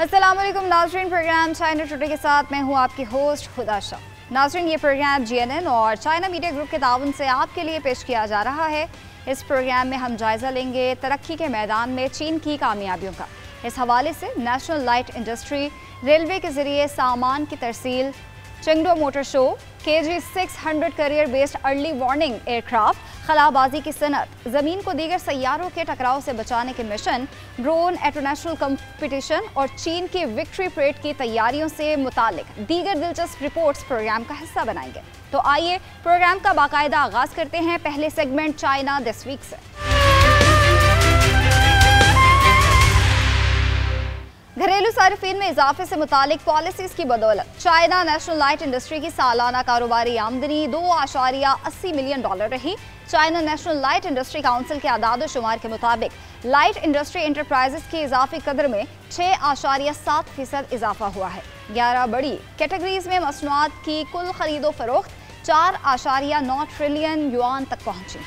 अस्सलाम वालेकुम नाज़रीन, प्रोग्राम चाइना टुडे के साथ मैं हूँ आपकी होस्ट खुदा शाह। नाज़रीन, ये प्रोग्राम GNN और चाइना मीडिया ग्रुप के ताउन से आपके लिए पेश किया जा रहा है। इस प्रोग्राम में हम जायज़ा लेंगे तरक्की के मैदान में चीन की कामयाबियों का। इस हवाले से नेशनल लाइट इंडस्ट्री, रेलवे के ज़रिए सामान की तरसील, Chengdu motor show, KG-600 carrier based early warning aircraft, खलाबाजी की सनत, ज़मीन को दीगर सैयारों के टकराव से बचाने के मिशन, ड्रोन इंटरनेशनल कंपटीशन और चीन की विक्ट्री परेड की तैयारियों से मुतालिक दीगर दिलचस्प रिपोर्ट्स प्रोग्राम का हिस्सा बनाएंगे। तो आइए प्रोग्राम का बाकायदा आगाज़ करते हैं पहले सेगमेंट चाइना दिस वीक से। घरेलू सारिफीन में इजाफे से मुतालिक पॉलिसीज़ की बदौलत चाइना नेशनल लाइट इंडस्ट्री की सालाना कारोबारी आमदनी $2.80 मिलियन रही। China national light industry council के आदाद शुमार के मुताबिक लाइट इंडस्ट्री इंटरप्राइजेस की इजाफी कदर में 6.7% इजाफा हुआ है। 11 बड़ी कैटेगरीज में मसनूआत की कुल खरीदो फरोख्त 4.9 ट्रिलियन युआन तक पहुंची।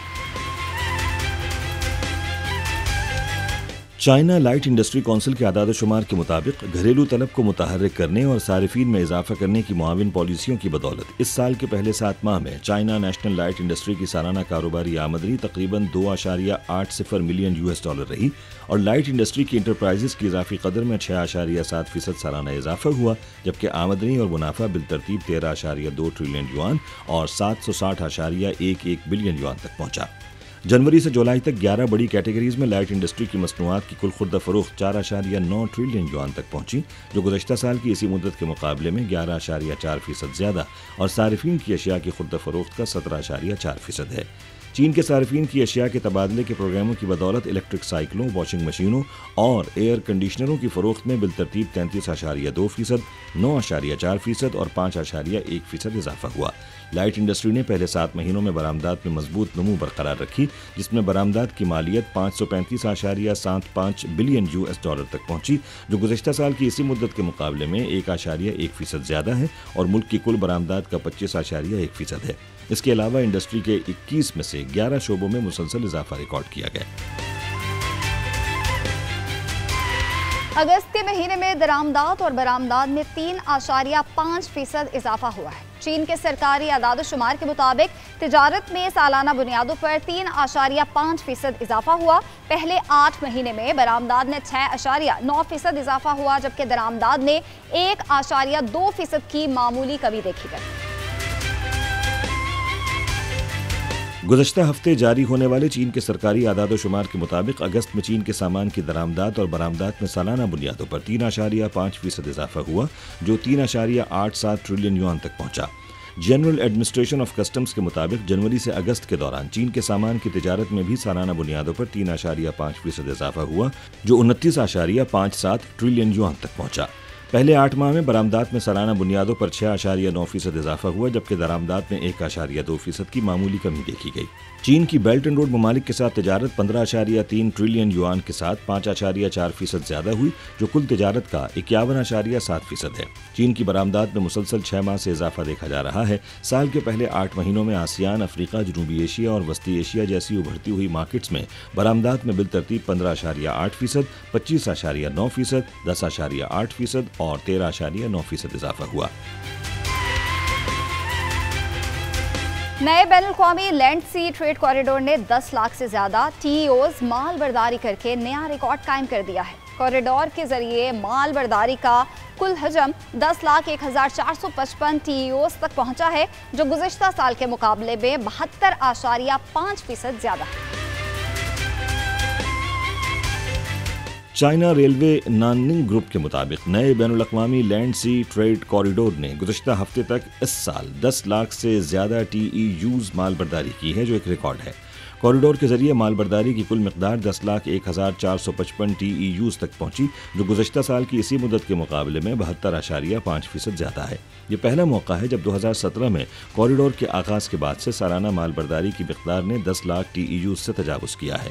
चाइना लाइट इंडस्ट्री काउंसिल के आदाद शुमार के मुताबिक घरेलू तलब को मुतहर्रिक करने और सारिफीन में इजाफा करने की मुआविन पॉलिसियों की बदौलत इस साल के पहले 7 माह में चाइना नेशनल लाइट इंडस्ट्री की सालाना कारोबारी आमदनी तकरीबन $2.80 मिलियन रही और लाइट इंडस्ट्री की इंटरप्राइजेस की इजाफी कदर में 6.7% सालाना इजाफा हुआ, जबकि आमदनी और मुनाफा बिलतरतीब 13.2 ट्रिलियन युआन और 760.11 बिलियन युआन तक पहुंचा। जनवरी से जुलाई तक 11 बड़ी कैटेगरीज में लाइट इंडस्ट्री की मसनूआत की कुल खुर्दा फरोख्त 4.9 ट्रिलियन युआन तक पहुंची, जो गुज़श्ता साल की इसी मुद्दत के मुकाबले में 11.4% ज़्यादा और सारिफीन की अशिया की खुर्दा फरोख्त का 17.4% है। चीन के सारिफीन की अशिया के तबादले के प्रोग्रामों की बदौलत इलेक्ट्रिक साइकिलों, वॉशिंग मशीनों और एयर कंडीशनरों की फरोख्त में बिलतरतीब 33.2%, 9.4% और 5.1% इजाफा हुआ। लाइट इंडस्ट्री ने पहले 7 महीनों में बरामदात में मजबूत नमू बरकरार रखी, जिसमें बरामदात की मालियत $535.75 बिलियन तक पहुंची, जो गुज़श्ता साल की इसी मुद्दत के मुकाबले में 1.1% ज़्यादा है और मुल्क की कुल बरामदात का 25.1% है। इसके अलावा इंडस्ट्री के 21 में से 11 शोबों में मुसलसल इजाफा रिकॉर्ड किया गया। अगस्त के महीने में दरामदात और बरामदात में 3.5% इजाफा हुआ है। चीन के सरकारी आदाद शुमार के मुताबिक तिजारत में सालाना बुनियादों पर 3.5% इजाफा हुआ। पहले 8 महीने में बरामदात ने 6.9% इजाफा हुआ, जबकि दरामदात ने 1.2% की मामूली कमी देखी गई। गुज़श्ता हफ्ते जारी होने वाले चीन के सरकारी आदाद शुमार के मुताबिक अगस्त में चीन के सामान की दरामदात और बरामदात में सालाना बुनियादों पर 3.5% इजाफा हुआ, जो 3.87 ट्रिलियन युआन तक पहुंचा। जनरल एडमिनिस्ट्रेशन ऑफ कस्टम्स के मुताबिक जनवरी से अगस्त के दौरान चीन के सामान की तिजारत में भी सालाना बुनियादों पर 3.5% इजाफा हुआ, जो 29.57 ट्रिलियन युआन तक पहुंचा। पहले 8 माह में बरामदात में सालाना बुनियादों पर 6.9% इजाफा हुआ, जबकि दरामदात में 1.2% की मामूली कमी देखी गई। चीन की बेल्ट एंड रोड ममालिक के साथ तिजारत 15.3 ट्रिलियन युआन के साथ 5.4% ज़्यादा हुई, जो कुल तिजारत का 51.7% है। चीन की बरामदात में मुसलसल 6 माह से इजाफा देखा जा रहा है। साल के पहले 8 महीनों में आसियान, अफ्रीका, जनूबी एशिया और वस्ती एशिया जैसी उभरती हुई मार्केट्स में बरामदात में बिलतरतीब 15.8%, 25.9%, 10.8% और 13.9% इजाफा हुआ। नए बैनुल-अक़वामी लैंड सी ट्रेड कॉरिडोर ने 10 लाख से ज़्यादा TEOs माल बर्दारी करके नया रिकॉर्ड कायम कर दिया है। कॉरिडोर के जरिए माल बर्दारी का कुल हजम 10,01,455 TEOs तक पहुंचा है, जो गुज़श्ता साल के मुकाबले में 72.5% ज़्यादा है। चाइना रेलवे नाननिंग ग्रुप के मुताबिक नए बैनुल-अक़वामी लैंड सी ट्रेड कॉरिडोर ने गुज़श्ता हफ्ते तक इस साल 10 लाख से ज़्यादा TEUs माल बर्दारी की है, जो एक रिकॉर्ड है। कॉरिडोर के जरिए माल बर्दारी की कुल मिकदार 10,01,455 TEUs तक पहुंची, जो गुज़श्ता साल की इसी मुद्दत के मुकाबले में 72.5% ज़्यादा है। ये पहला मौका है जब 2017 में कॉरिडोर के आगाज़ के बाद से सालाना माल बर्दारी की मिकदार ने 10 लाख TEUs से तजावुज़ किया है।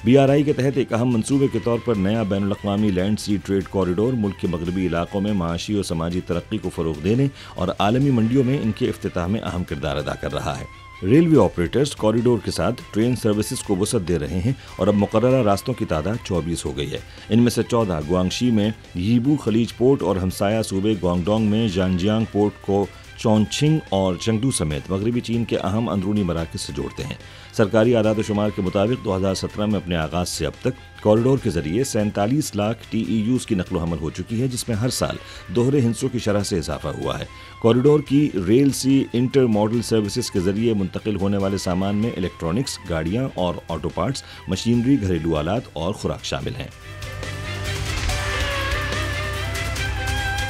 BRI के तहत एक अहम मंसूबे के तौर पर नया बैनुल-अक़वामी लैंड सी ट्रेड कॉरिडोर मुल्क के मगरबी इलाकों में माशी और समाजी तरक्की को फ़रोग़ देने और आलमी मंडियों में इनके इफ्तिताह में अहम किरदार अदा कर रहा है। रेलवे ऑपरेटर्स कॉरिडोर के साथ ट्रेन सर्विसेज को वसअत दे रहे हैं और अब मुकर्ररा रास्तों की तादाद 24 हो गई है। इनमें से 14 गुआंगशी में यीबू खलीज पोर्ट और हमसाया सूबे गुआंगडोंग में जानजियांग पोर्ट को चौनछिंग और चंगडू समेत मगरबी चीन के अहम अंदरूनी मराकज से जोड़ते हैं। सरकारी आदाद शुमार के मुताबिक 2017 में अपने आगाज से अब तक कॉरिडोर के जरिए 47 लाख TEUs की नकलो हमल हो चुकी है, जिसमें हर साल दोहरे हिस्सों की शरह से इजाफा हुआ है। कॉरिडोर की rail C inter model services के जरिए मुंतकिल होने वाले सामान में इलेक्ट्रॉनिक्स, गाड़ियां और ऑटो पार्ट्स, मशीनरी, घरेलू आलात और खुराक शामिल हैं।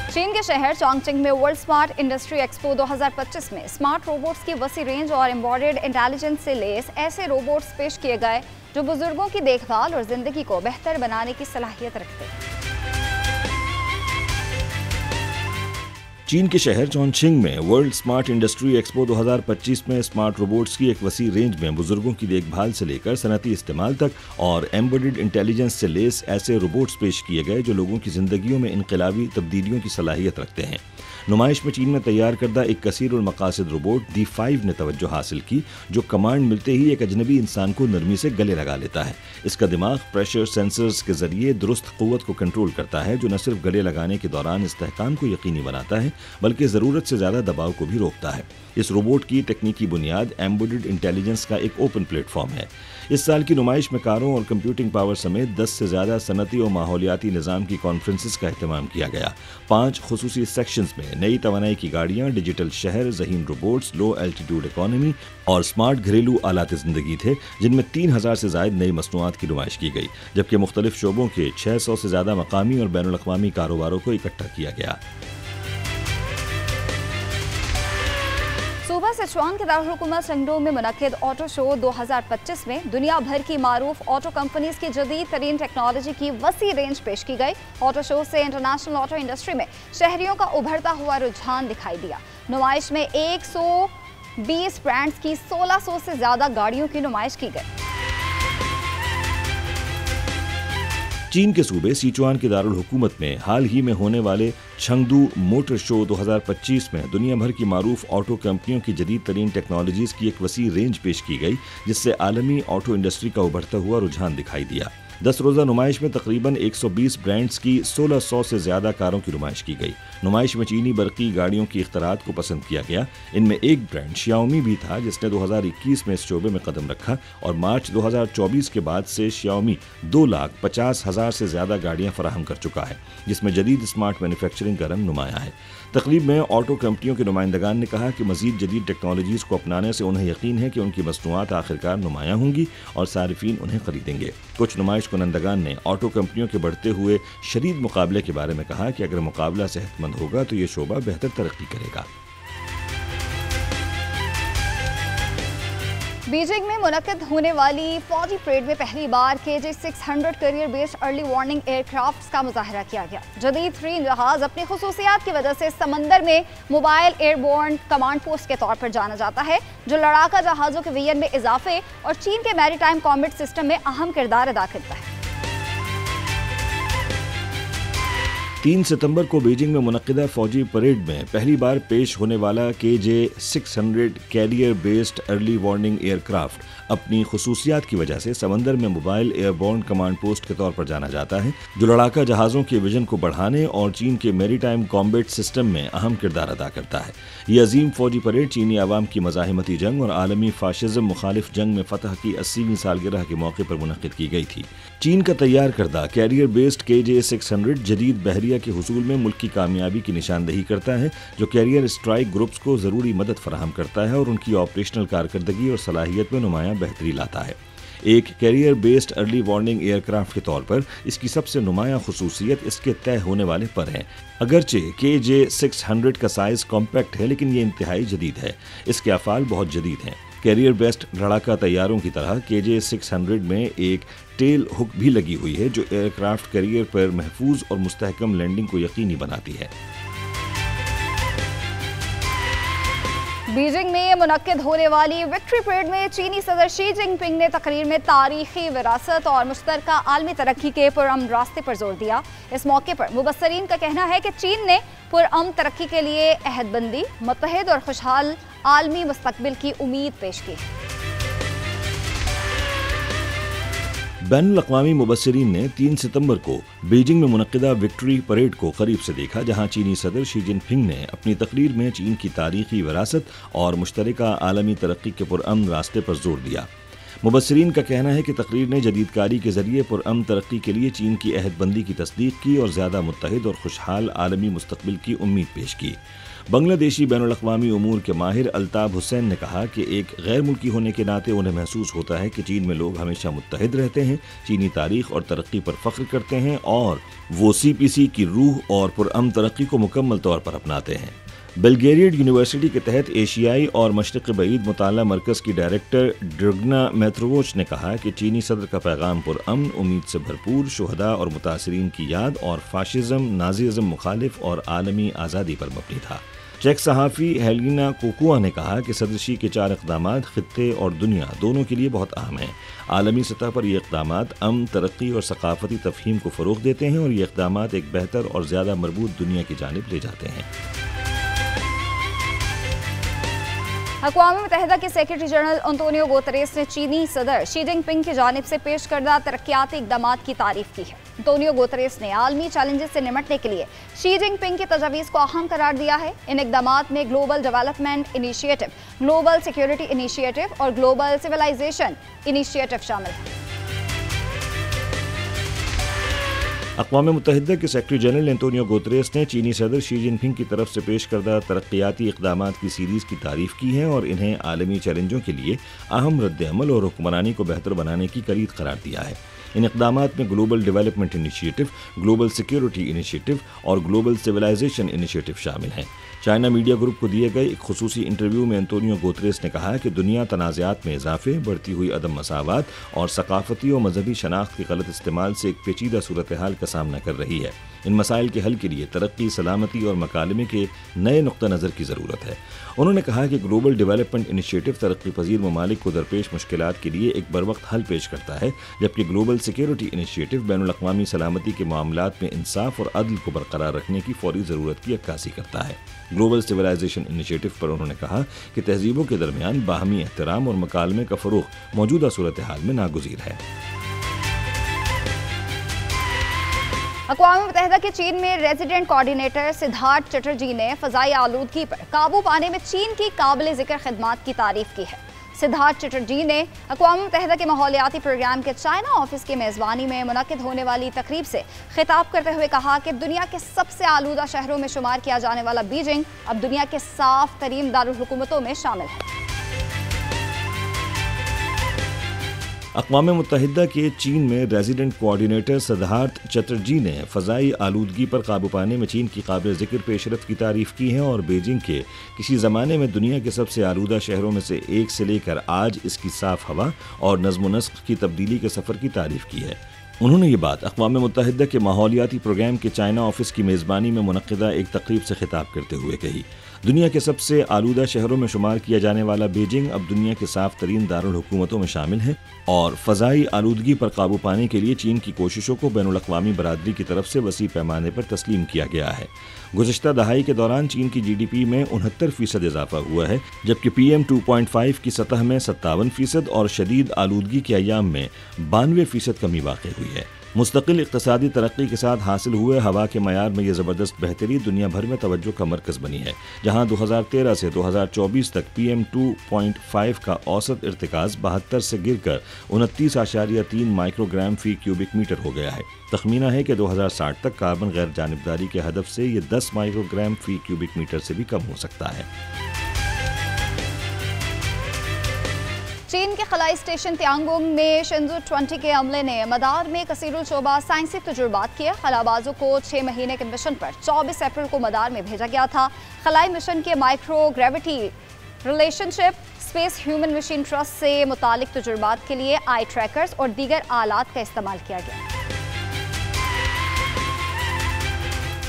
चीन के शहर चोंगचिंग में वर्ल्ड स्मार्ट इंडस्ट्री एक्सपो 2025 में स्मार्ट रोबोट्स की वसी रेंज और एम्बेडेड इंटेलिजेंस से लेस ऐसे रोबोट्स पेश किए गए जो बुजुर्गों की देखभाल और जिंदगी को बेहतर बनाने की सलाहियत रखते हैं। चीन के शहर चोंगचिंग में वर्ल्ड स्मार्ट इंडस्ट्री एक्सपो 2025 में स्मार्ट रोबोट्स की एक वसी रेंज में बुजुर्गों की देखभाल से लेकर सनती इस्तेमाल तक और एम्बेडेड इंटेलिजेंस से लेस ऐसे रोबोट्स पेश किए गए जो लोगों की जिंदगियों में इनकलाबी तब्दीलियों की सलाहियत रखते हैं। नुमाइश में चीन में तैयार करदा एक कसीर उल मकासिद रोबोट D5 ने तवज्जो हासिल की, जो कमांड मिलते ही एक अजनबी इंसान को नरमी से गले लगा लेता है। इसका दिमाग प्रेशर सेंसर्स के जरिए दुरुस्त क़ुव्वत को कंट्रोल करता है, जो न सिर्फ गले लगाने के दौरान इस्तेहकाम को यकीनी बनाता है बल्कि ज़रूरत से ज़्यादा दबाव को भी रोकता है। इस रोबोट की तकनीकी बुनियाद एम्बेडेड इंटेलिजेंस का एक ओपन प्लेटफॉर्म है। इस साल की नुमाइश में कारों और कंप्यूटिंग पावर समेत 10 से ज़्यादा सनती और माहौलियाती निज़ाम की कॉन्फ्रेंसेस का अहतमाम किया गया। 5 खुसूसी सेक्शंस में नई तवानाई की गाड़ियाँ, डिजिटल शहर, ज़हीन रोबोट्स, लो एल्टीट्यूड इकॉनमी और स्मार्ट घरेलू आलात ज़िंदगी थे, जिनमें 3000 से ज़ायद नई मसनूआत की नुमाइश की गई, जबकि मुख्तलिफ शोबों के 600 से ज़्यादा मकामी और बैनुल अक़वामी कारोबारों को इकट्ठा किया गया। सूबा सिचुआन के दारुल-हुकूमत चंगडू में मुनक्किद ऑटो शो 2025 में दुनिया भर की मारूफ ऑटो कंपनीज की जदीद तरीन टेक्नोलॉजी की वसी रेंज पेश की गई। ऑटो शो से इंटरनेशनल ऑटो इंडस्ट्री में शहरियों का उभरता हुआ रुझान दिखाई दिया। नुमाइश में 120 ब्रांड्स की 1600 से ज्यादा गाड़ियों की नुमाइश की गई। चीन के सूबे सिचुआन के दारुल हुकूमत में हाल ही में होने वाले चंगडू मोटर शो 2025 में दुनिया भर की मारूफ ऑटो कंपनियों की जदीद तरीन टेक्नोलॉजीज की एक वसी रेंज पेश की गई, जिससे आलमी ऑटो इंडस्ट्री का उभरता हुआ रुझान दिखाई दिया। 10 रोज़ा नुमाइश में तकरीबन 120 ब्रांड्स की 1600 से ज़्यादा कारों की नुमाइश की गई। नुमाइश में चीनी बरकी गाड़ियों की इख्तरात को पसंद किया गया। इनमें एक ब्रांड Xiaomi भी था, जिसने 2021 में इस शोबे में कदम रखा और मार्च 2024 के बाद से Xiaomi 2,50,000 से ज़्यादा गाड़ियाँ फराहम कर चुका है, जिसमें जदीद स्मार्ट मैन्युफैक्चरिंग का रंग नुमाया है। तकरीब में ऑटो कंपनियों के नुमाइंदगान ने कहा कि मज़ीद जदीद टेक्नोलॉजीज़ को अपनाने से उन्हें यकीन है कि उनकी मसनूआत आखिरकार नुमाया होंगी और सारिफीन उन्हें खरीदेंगे। कुछ नुमाइश कुनंदगान ने ऑटो कंपनियों के बढ़ते हुए शदीद मुकाबले के बारे में कहा कि अगर मुकाबला सेहतमंद होगा तो ये शोबा बेहतर तरक्की करेगा। बीजिंग में मुनक्किद होने वाली फौजी परेड में पहली बार KJ-600 career based early warning aircraft का मुजाहरा किया गया। जदीद तरीन जहाज अपनी खुसूसियात की वजह से समंदर में मोबाइल एयरबोर्न कमांड पोस्ट के तौर पर जाना जाता है, जो लड़ाका जहाज़ों के वियन में इजाफे और चीन के मैरीटाइम कॉम्बैट सिस्टम में अहम किरदार अदा करता है। 3 सितंबर को बीजिंग में मुनक्किदा फौजी परेड में पहली बार पेश होने वाला KJ-600 career based early warning aircraft अपनी खुसूसियात की वजह से समंदर में मोबाइल एयरबोर्न कमांड पोस्ट के तौर पर जाना जाता है, जो लड़ाका जहाज़ों के विजन को बढ़ाने और चीन के मैरीटाइम कॉम्बैट सिस्टम में अहम किरदार अदा करता है। ये अजीम फौजी परेड चीनी आवाम की मज़ाहिमती जंग और आलमी फाशिज्म मुखालिफ जंग में फतह की 80वीं सालगिरह के मौके पर मुनक्किद की गई थी। चीन का तैयार करदा कैरियर बेस्ड KJ-600 जदीद बहरिया के हुसूल में मुल्क की कामयाबी की निशानदही करता है, जो कैरियर स्ट्राइक ग्रुप्स को ज़रूरी मदद फराहम करता है और उनकी ऑपरेशनल कारकर्दगी और सलाहियत में नुमाया बेहतरी लाता है। एक career based early warning aircraft के तौर पर इसकी सबसे नुमाया खुसूसियत इसके तय होने वाले पर है। अगरचे KJ-600 का साइज कॉम्पैक्ट है, लेकिन ये इंतहाई जदीद है। इसके अफ़ाल बहुत जदीद हैं। कैरियर बेस्ड लड़ाका तैयारों की तरह KJ-600 में एक टेल हुक भी लगी हुई है, जो एयरक्राफ्ट कैरियर पर महफूज और मुस्तहकम लैंडिंग को यकीनी बनाती है। बीजिंग में मुनक्किद होने वाली विक्ट्री परेड में चीनी सदर शी जिनपिंग ने तकरीर में तारीखी विरासत और मुश्तरका आलमी तरक्की के पुरअमन रास्ते पर जोर दिया। इस मौके पर मुबस्सरीन का कहना है कि चीन ने पुरअमन तरक्की के लिए अहदबंदी, मुत्तहिद और खुशहाल आलमी मुस्तकबिल की उम्मीद पेश की। बैनुल-अक़वामी मुबस्सिरीन ने 3 सितंबर को बीजिंग में मुनक्किदा विक्ट्री परेड को करीब से देखा, जहां चीनी सदर शी जिनपिंग ने अपनी तकरीर में चीन की तारीखी विरासत और मुश्तरका आलमी तरक्की के पुरअमन रास्ते पर जोर दिया। मुबस्सिरीन का कहना है कि तकरीर ने जदीदकारी के जरिए पुरअमन तरक्की के लिए चीन की अहदबंदी की तस्दीक की और ज़्यादा मुत्तहिद और खुशहाल आलमी मुस्तकबिल की उम्मीद पेश की। बांग्लादेशी बैनुल-अक़वामी उमूर के माहिर अल्ताफ़ हुसैन ने कहा कि एक गैर मुल्की होने के नाते उन्हें महसूस होता है कि चीन में लोग हमेशा मुत्तहिद रहते हैं, चीनी तारीख और तरक्की पर फ़ख्र करते हैं और वो CPC की रूह और पुरअमन तरक्की को मुकम्मल तौर पर अपनाते हैं। बल्गेरियन यूनिवर्सिटी के तहत एशियाई और मशरिक़ बईद मुताला मरकज़ की डायरेक्टर ड्रगना मैथ्रोवोच ने कहा कि चीनी सदर का पैगाम पुरअमन, उम्मीद से भरपूर, शुहदा और मुतासिरीन की याद और फाशिज़म, नाज़िज़म मुखालिफ और आलमी आज़ादी पर मबनी था। चेक सहाफ़ी हेलिना कोकुआ ने कहा कि सदर शी के 4 इक़दामात ख़ित्ते और दुनिया दोनों के लिए बहुत अहम हैं। आलमी सतह पर ये इक़दामात अमन, तरक्की और सकाफ़ती तफ़हीम को फ़रोग़ देते हैं और ये इक़दामात एक बेहतर और ज़्यादा मरबूत दुनिया की जानिब ले जाते हैं। अक़वाम मुत्तहिदा के सेक्रेटरी जनरल अंतोनियो गुतेरेस ने चीनी सदर शी जिनपिंग की जानिब से पेश करदा तरक्याती इक़दामात की तारीफ की है। अंतोनियो गुतेरेस ने आलमी चैलेंजेस से निमटने के लिए शी जिनपिंग की तजवीज़ को अहम करार दिया है। इन इक़दामात में global development initiative, global security initiative और ग्लोबल सिविलाइजेशन इनिशिएटिव शामिल है। अक़वाम मुत्तहिदा के सेक्रेटरी जनरल अंतोनियो गुतेरेस ने चीनी सदर शी जिनपिंग की तरफ से पेश करदा तरक्याती इक़दामात की सीरीज़ की तारीफ़ की है और इन्हें आलमी चैलेंजों के लिए अहम रद्द-ए-अमल और हुक्मरानी को बेहतर बनाने की कलीद करार दिया है। इन इक़दामात में global development initiative, global security initiative और ग्लोबल सिविलाइजेशन इनिशिएटिव शामिल हैं। चाइना मीडिया ग्रुप को दिए गए एक खुसूसी इंटरव्यू में अंतोनियो गुतेरेस ने कहा कि दुनिया तनाज़ात में इजाफे, बढ़ती हुई अदम मसावात और सकाफती और मजहबी शनाख्त के गलत इस्तेमाल से एक पेचीदा सूरत हाल का सामना कर रही है। इन मसाइल के हल के लिए तरक्की, सलामती और मकालमे के नए नुक्ता नज़र की ज़रूरत है। उन्होंने कहा कि ग्लोबल डेवलपमेंट इनिशिएटिव तरक्की पजीर ममालिक को दरपेश मुश्किलात के लिए एक बरवक्त हल पेश करता है, जबकि ग्लोबल सिक्योरिटी इनिशिएटिव बैनुल-अक़वामी सलामती के मामलात में इंसाफ और अदल को बरकरार रखने की फौरी ज़रूरत की अक्कासी करता है। ग्लोबल सिविलाइजेशन इनिशिएटिव पर उन्होंने कहा कि तहजीबों के दरमियान बाहमी एहतराम और मकालमे का फ़रोग़ मौजूदा सूरत हाल में नागुज़ीर है। अक़वाम मुत्तहिदा के चीन में रेजिडेंट कोऑर्डिनेटर सिद्धार्थ चटर्जी ने फ़ज़ाई आलूदगी पर काबू पाने में चीन की काबिल ज़िक्र खिदमात की तारीफ़ की है। सिद्धार्थ चटर्जी ने अक़वाम मुत्तहिदा के माहौलियाती प्रोग्राम के चाइना ऑफिस की मेज़बानी में मुनक्किद होने वाली तकरीब से खिताब करते हुए कहा कि दुनिया के सबसे आलूदा शहरों में शुमार किया जाने वाला बीजिंग अब दुनिया के साफ तरीन दारुल हुकूमतों में शामिल है। अक़वाम मुत्तहिदा के चीन में रेजिडेंट कोऑर्डिनेटर सिद्धार्थ चटर्जी ने फ़ज़ाई आलूदगी पर काबू पाने में चीन की काबिल ज़िक्र पेशरफ़ की तारीफ़ की है और बीजिंग के किसी ज़माने में दुनिया के सबसे आलूदा शहरों में से एक से लेकर आज इसकी साफ़ हवा और नज़्म नस्क़ की तब्दीली के सफ़र की तारीफ़ की है। उन्होंने ये बात अक़वाम मुत्तहिदा के माहौलियाती प्रोग्राम के चाइना ऑफिस की मेज़बानी में मुनक्किदा एक तक़रीब से खिताब करते हुए कही। दुनिया के सबसे आलूदा शहरों में शुमार किया जाने वाला बीजिंग अब दुनिया के साफ तरीन दारुल हुकूमतों में शामिल है और फ़ज़ाई आलूदगी पर काबू पाने के लिए चीन की कोशिशों को बैनुल-अक़वामी बरादरी की तरफ से वसी पैमाने पर तस्लीम किया गया है। गुज़श्ता दहाई के दौरान चीन की GDP में 69% इजाफा हुआ है, जबकि PM 2.5 की सतह में 57% और शदीद आलूदगी के अय्याम में 92% कमी वाक़ई हुई है। मुस्तकिल इक़्तिसादी तरक्की के साथ हासिल हुए हवा के मयार में यह ज़बरदस्त बेहतरी दुनिया भर में तवज्जो का मरकज़ बनी है, जहाँ 2013 से 2024 तक PM 2.5 का औसत इर्तिकाज़ 72 से गिरकर 29.3 माइक्रोग्राम फ़ी क्यूबिक मीटर हो गया है। तखमीना है कि 2060 तक कार्बन गैर जानिबदारी के हदफ से ये 10 माइक्रोग्राम फ़ी क्यूबिक मीटर से भी कम हो सकता है। चीन के खलाई स्टेशन तियांगोंग में शिंजू 20 के अमले ने मदार में कसीरुल शोबा साइंसी तजुर्बात किए। खलाबाजों को 6 महीने के मिशन पर 24 अप्रैल को मदार में भेजा गया था। खलाई मिशन के micro gravity relationship, space human machine trust से मुतालिक तजुर्बात के लिए आई ट्रैकर्स और दीगर आलात का इस्तेमाल किया गया।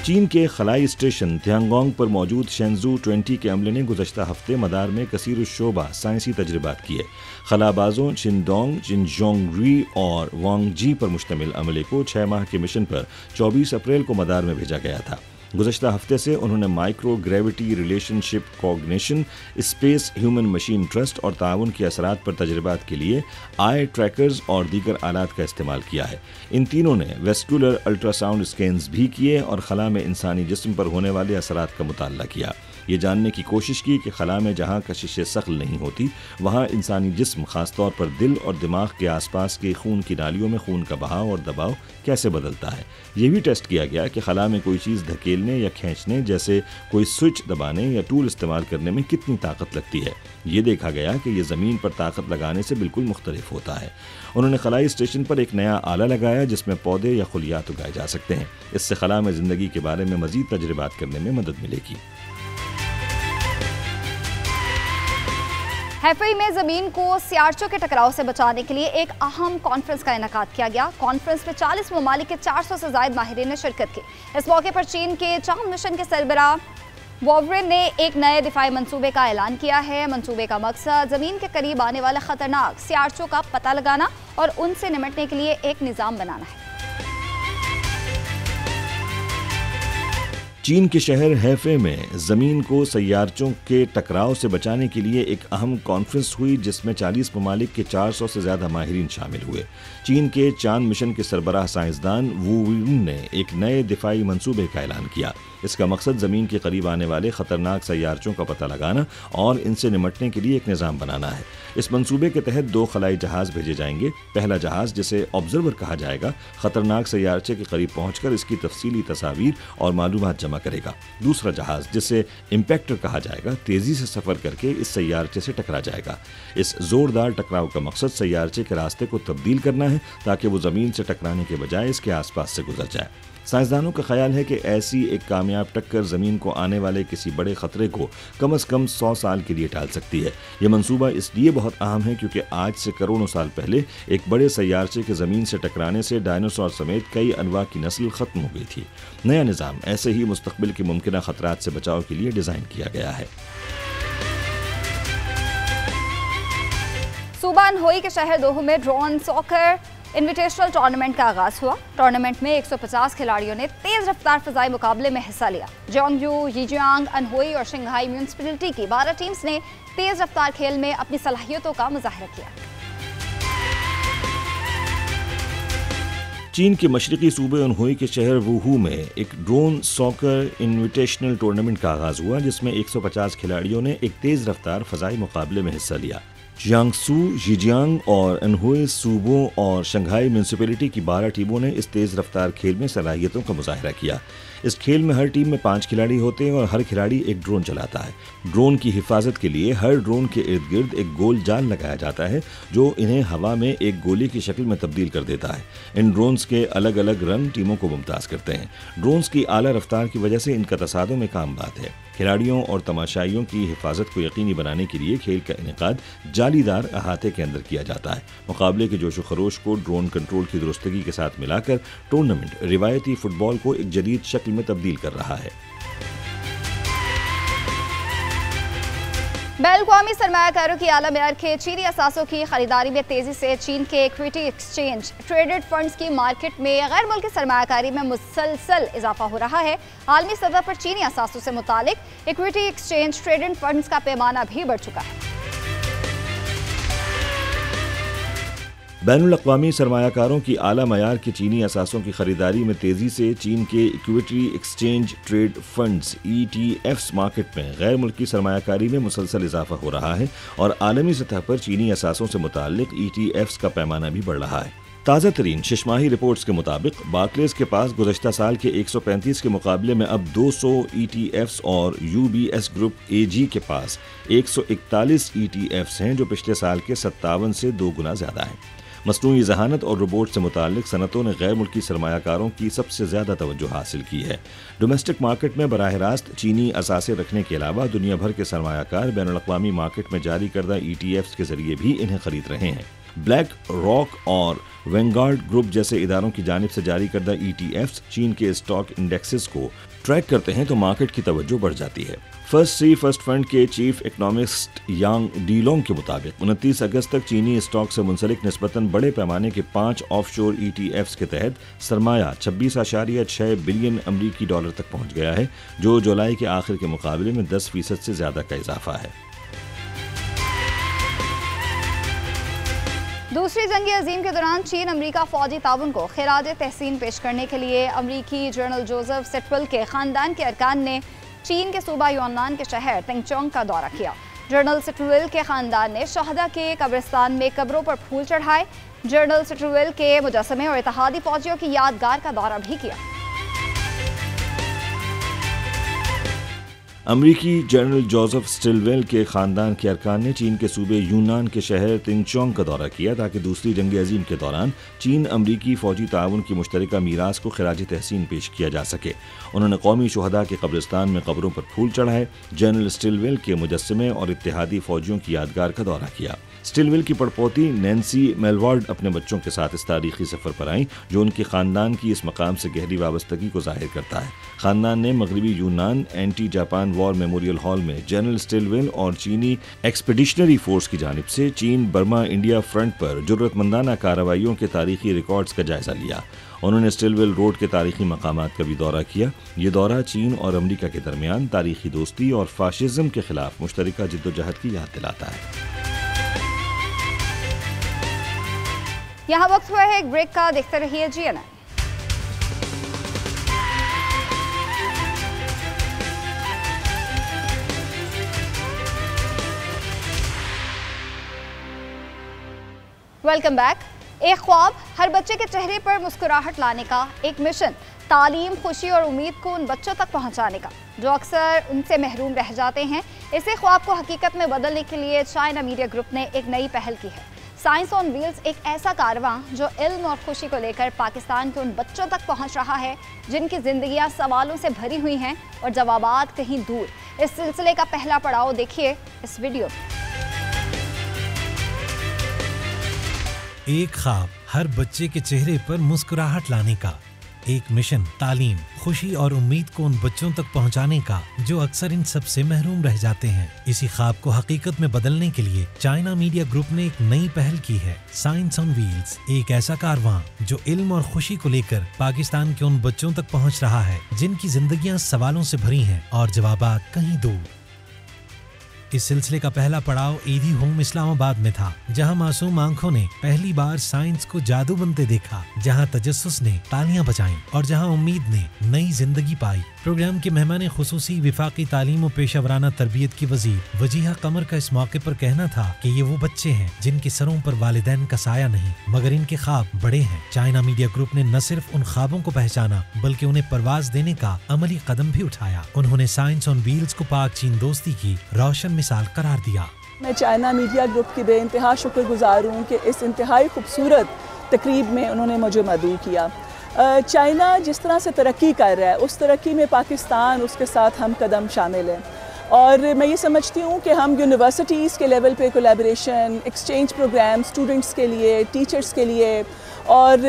چین کے خلائی اسٹیشن تیانگونگ پر موجود شینزو 20 کے عملے نے گزشتہ ہفتے مدار میں کثیر الشعبہ سائنسی تجربات کیے۔ خلا بازوں چندونگ، چنجونگری اور وانگ جی پر مشتمل عملے کو 6 ماہ کے مشن پر 24 اپریل کو مدار میں بھیجا گیا تھا۔ گزشتہ ہفتے سے انہوں نے micro gravity relationship cognition, space human machine trust اور تعاون کے اثرات پر تجربات کے لیے آئی ٹریکرز اور دیگر آلات کا استعمال کیا ہے۔ ان تینوں نے ویسکولر الٹرا ساؤنڈ اسکینز بھی کیے اور خلا میں انسانی جسم پر ہونے والے اثرات کا مطالعہ کیا۔ یہ جاننے کی کوشش کی کہ خلا میں جہاں کشش ثقل نہیں ہوتی وہاں انسانی جسم خاص طور پر دل اور دماغ کے آس پاس کے خون کی نالیوں میں خون کا بہاؤ اور دباؤ کیسے بدلتا ہے۔ یہ بھی ٹیسٹ کیا گیا کہ خلا میں کوئی چیز دھکیلنے یا کھینچنے جیسے کوئی سوئچ دبانے یا ٹول استعمال کرنے میں کتنی طاقت لگتی ہے۔ یہ دیکھا گیا کہ یہ زمین پر طاقت لگانے سے بالکل مختلف ہوتا ہے۔ انہوں نے خلائی اسٹیشن پر ایک نیا آلہ لگایا جس میں پودے یا خلیات اگائے جا سکتے ہیں۔ اس سے خلا میں زندگی کے بارے میں مزید تجربات کرنے میں مدد ملے گی۔ ہیفئی میں زمین کو سیارچوں کے ٹکراؤ سے بچانے کے لیے ایک اہم کانفرنس کا انعقاد کیا گیا۔ کانفرنس میں 40 ممالک کے 400 سے زائد ماہرین نے شرکت کی۔ اس موقع پر چین کے چاند مشن کے سربراہ ووورن نے ایک نئے دفاعی منصوبے کا اعلان کیا ہے۔ منصوبے کا مقصد زمین کے قریب آنے والے خطرناک سیارچوں کا پتہ لگانا اور ان سے نمٹنے کے لیے ایک نظام بنانا ہے۔ چین کے شہر ہیفے میں زمین کو سیارچوں کے ٹکراؤ سے بچانے کے لیے ایک اہم کانفرنس ہوئی جس میں 40 ممالک کے 400 سے زیادہ ماہرین شامل ہوئے۔ چین کے چاند مشن کے سربراہ سائنسدان وو ویون نے ایک نئے دفاعی منصوبے کا اعلان کیا۔ اس کا مقصد زمین کے قریب آنے والے خطرناک سیارچوں کا پتہ لگانا اور ان سے نمٹنے کے لیے ایک نظام بنانا ہے۔ اس منصوبے کے تحت 2 خلائی جہاز بھیجے جائیں گے۔ پہلا جہاز جسے آبزرور کہا جائے گا خطرناک سیارچے کے قریب پہنچ کر اس کی تفصیلی تصاویر اور معلومات جمع کرے گا۔ دوسرا جہاز جسے امپیکٹر کہا جائے گا تیزی سے سفر کر کے اس سیارچے سے ٹکرا جائے گا۔ اس زوردار ٹکراؤ کا مقصد سیارچے کے راستے کو تبدیل کرنا ہے تاکہ وہ زمین سے ٹکرانے کے بجائے اس کے آس پاس سے گزر جائے۔ سائنسدانوں کا خیال ہے کہ ایسی ایک کامیاب ٹکر زمین کو آنے والے کسی بڑے خطرے کو کم از کم 100 سال کے لیے ٹال سکتی ہے۔ یہ منصوبہ اس لیے بہت اہم ہے کیونکہ آج سے کروڑوں سال پہلے ایک بڑے سیارچے کے زمین سے ٹکرانے سے ڈائنوسور سمیت کئی انواع کی نسل ختم ہو گئی تھی۔ نیا نظام ایسے ہی مستقبل کے ممکنہ خطرات سے بچاؤ کے لیے ڈیزائن کیا گیا ہے۔ صوبہ انہوئی کے شہر دوحہ میں ڈرون ساکر انویٹیشنل ٹورنامنٹ کا آغاز ہوا۔ ٹورنامنٹ میں 150 کھلاڑیوں نے تیز رفتار فضائی مقابلے میں حصہ لیا۔ جونگجو، ییجیانگ، انہوئی اور شنگھائی میونسپلٹی کی 12 ٹیمز نے تیز رفتار کھیل میں اپنی صلاحیتوں کا مظاہرہ کیا۔ چین کے مشرقی صوبے انہوئی کے شہر ووہو میں ایک ڈرون ساکر انویٹیشنل ٹورنامنٹ کا آغاز ہوا جس میں 150 کھلاڑیوں نے ایک تیز رفتار فضائی مقابلے میں حصہ لیا۔ جیانگسو، ییجیانگ اور انہوئی صوبوں اور شنگھائی میونسپلٹی کی 12 ٹیموں نے اس تیز رفتار کھیل میں صلاحیتوں کا مظاہرہ کیا۔ اس کھیل میں ہر ٹیم میں 5 کھلاڑی ہوتے ہیں اور ہر کھلاڑی ایک ڈرون چلاتا ہے۔ ڈرون کی حفاظت کے لیے ہر ڈرون کے ارد گرد ایک گول جال لگایا جاتا ہے جو انہیں ہوا میں ایک گولی کی شکل میں تبدیل کر دیتا ہے۔ ان ڈرونز کے الگ الگ رنگ ٹیموں کو ممتاز کرتے ہیں۔ ڈرونز کی اعلیٰ رفتار کی وجہ سے ان کا تصادم ایک عام بات ہے۔ کھلاڑیوں اور تماشائیوں کی حفاظت کو یقینی بنانے کے لیے کھیل کا انعقاد جالی دار احاطے کے اندر کیا جاتا ہے۔ مقابلے کے جوش و خروش کو ڈرون کنٹرول کی درستگی کے ساتھ ملا کر ٹورنامنٹ روایتی فٹ بال کو ایک جدید شکل میں تبدیل کر رہا ہے۔ بین الاقوامی سرمایہ کاروں کی اعلیٰ معیار کے چینی اثاثوں کی خریداری میں تیزی سے چین کے ایکویٹی ایکسچینج ٹریڈڈ فنڈز کی مارکیٹ میں غیر ملکی سرمایہ کاری میں مسلسل اضافہ ہو رہا ہے۔ عالمی سطح پر چینی اثاثوں سے متعلق ایکویٹی ایکسچینج ٹریڈڈ فنڈز کا پیمانہ بھی بڑھ چکا ہے۔ بین الاقوامی سرمایہ کاروں کی اعلیٰ معیار کے چینی اثاثوں کی خریداری میں تیزی سے چین کے equity exchange traded funds ETFs market میں غیر ملکی سرمایہ کاری میں مسلسل اضافہ ہو رہا ہے اور عالمی سطح پر چینی اثاثوں سے متعلق ETFs کا پیمانہ بھی بڑھ رہا ہے۔ تازہ ترین ششماہی رپورٹس کے مطابق بارکلیز کے پاس گزشتہ سال کے 135 کے مقابلے میں اب 200 ETFs اور UBS گروپ AG کے پاس 141 ETFs ہیں جو پچھلے سال کے 57 سے 2 گنا زیادہ ہیں۔ مصنوعی ذہانت اور روبوٹ سے متعلق صنعتوں نے غیر ملکی سرمایہ کاروں کی سب سے زیادہ توجہ حاصل کی ہے۔ ڈومیسٹک مارکیٹ میں براہ راست چینی اثاثے رکھنے کے علاوہ دنیا بھر کے سرمایہ کار بین الاقوامی مارکیٹ میں جاری کردہ ETFs کے ذریعے بھی انہیں خرید رہے ہیں۔ ब्लैक रॉक और वैंगार्ड ग्रुप जैसे इदारों की जानिब से जारी करदा ETFs चीन के स्टॉक इंडेक्सेस को ट्रैक करते हैं तो मार्केट की तवज्जो बढ़ जाती है। फर्स्ट फंड के चीफ इकोनॉमिस्ट यांग डीलोंग के मुताबिक 29 अगस्त तक चीनी स्टॉक से मुंसलिक निस्बतन बड़े पैमाने के 5 ऑफशोर ETFs के तहत सरमाया 26.6 बिलियन अमरीकी डॉलर तक पहुंच गया है, जो जुलाई के आखिर के मुकाबले में 10% से ज्यादा का इजाफा है। दूसरी जंग अजीम के दौरान चीन अमरीका फौजी ताउन को खिराज तहसीन पेश करने के लिए अमरीकी जनरल जोसेफ सेटवेल के खानदान के अरकान ने चीन के सूबा यूनान के शहर तिंगचोंग का दौरा किया। जनरल सेटवेल के खानदान ने शहदा के कब्रिस्तान में कब्रों पर फूल चढ़ाए। जनरल सेटवेल के मुजस्समे और इत्तेहादी फौजियों की यादगार का दौरा भी किया। अमरीकी जनरल जोसेफ स्टिलवेल के खानदान के अरकान ने चीन के सूबे यूनान के शहर तिंगचोंग का दौरा किया ताकि दूसरी जंग अजीम के दौरान चीन अमरीकी फौजी ताउन की मुश्तरका मीरास को खिराज तहसीन पेश किया जा सके। उन्होंने कौमी शुहदा के कब्रिस्तान में कब्रों पर फूल चढ़ाए। जनरल स्टिलवेल के मुजस्समे और इत्तेहादी फौजियों की यादगार का दौरा किया। स्टिलवेल की पड़पोती नैन्सी मेलवार्ड अपने बच्चों के साथ इस तारीखी सफर पर आई, जो उनके खानदान की इस मकाम से गहरी वाबस्तगी को जाहिर करता है। खानदान ने मगरबी यूनान anti Japan war memorial hall में जनरल स्टिलवेल और चीनी एक्सपेडिशनरी फोर्स की जानिब से चीन बर्मा इंडिया फ्रंट पर जुर्रतमंदाना कार्रवाइयों के तारीखी रिकॉर्ड्स का जायजा लिया। उन्होंने स्टिलवेल रोड के तारीखी मकामात का भी दौरा किया। ये दौरा चीन और अमरीका के दरमियान तारीखी दोस्ती और फाशिज्म के खिलाफ मुश्तरका जिद्दोजहद की याद दिलाता है। यहाँ वक्त हुआ है एक ब्रेक का, देखते रहिए GNN। Welcome back. एक ख्वाब, हर बच्चे के चेहरे पर मुस्कुराहट लाने का एक मिशन, तालीम, खुशी और उम्मीद को उन बच्चों तक पहुंचाने का जो अक्सर उनसे महरूम रह जाते हैं। इसी ख्वाब को हकीकत में बदलने के लिए चाइना मीडिया ग्रुप ने एक नई पहल की है। साइंस ऑन व्हील्स एक ऐसा कारवां जो इल्म और खुशी को लेकर पाकिस्तान के उन बच्चों तक पहुंच रहा है जिनकी जिंदगियां सवालों से भरी हुई हैं और जवाबात कहीं दूर। इस सिलसिले का पहला पड़ाव देखिए इस वीडियो में। एक ख्वाब, हर बच्चे के चेहरे पर मुस्कुराहट लाने का एक मिशन, तालीम, खुशी और उम्मीद को उन बच्चों तक पहुंचाने का जो अक्सर इन सब से महरूम रह जाते हैं। इसी ख्वाब को हकीकत में बदलने के लिए चाइना मीडिया ग्रुप ने एक नई पहल की है। साइंस ऑन व्हील्स एक ऐसा कारवां जो इल्म और खुशी को लेकर पाकिस्तान के उन बच्चों तक पहुंच रहा है जिनकी जिंदगियां सवालों से भरी हैं और जवाबात कहीं दूर। इस सिलसिले का पहला पड़ाव ईदी होम इस्लामाबाद में था, जहां मासूम आंखों ने पहली बार साइंस को जादू बनते देखा, जहां तजस्सुस ने तालियां बजाईं और जहां उम्मीद ने नई जिंदगी पाई। प्रोग्राम के मेहमान खुसूसी विफाकी तालीम और पेशा तरबियत की वजीर वजीहा कमर का इस मौके पर कहना था कि ये वो बच्चे हैं जिनके सरों पर वालिदैन का साया नहीं, मगर इनके ख्वाब बड़े हैं। चाइना मीडिया ग्रुप ने न सिर्फ उन ख्वाबों को पहचाना बल्कि उन्हें परवाज देने का अमली कदम भी उठाया। उन्होंने साइंस ऑन व्हील्स को पाक चीन दोस्ती की रोशन मिसाल करार दिया। मैं चाइना मीडिया ग्रुप की बेइंतहा शुक्रगुजार हूँ कि इस इंतहाई खूबसूरत तकरीब में उन्होंने मुझे मदऊ किया। चाइना जिस तरह से तरक्की कर रहा है उस तरक्की में पाकिस्तान उसके साथ हम कदम शामिल हैं, और मैं ये समझती हूँ कि हम यूनिवर्सिटीज़ के लेवल पे कोलैबोरेशन, एक्सचेंज प्रोग्राम स्टूडेंट्स के लिए, टीचर्स के लिए और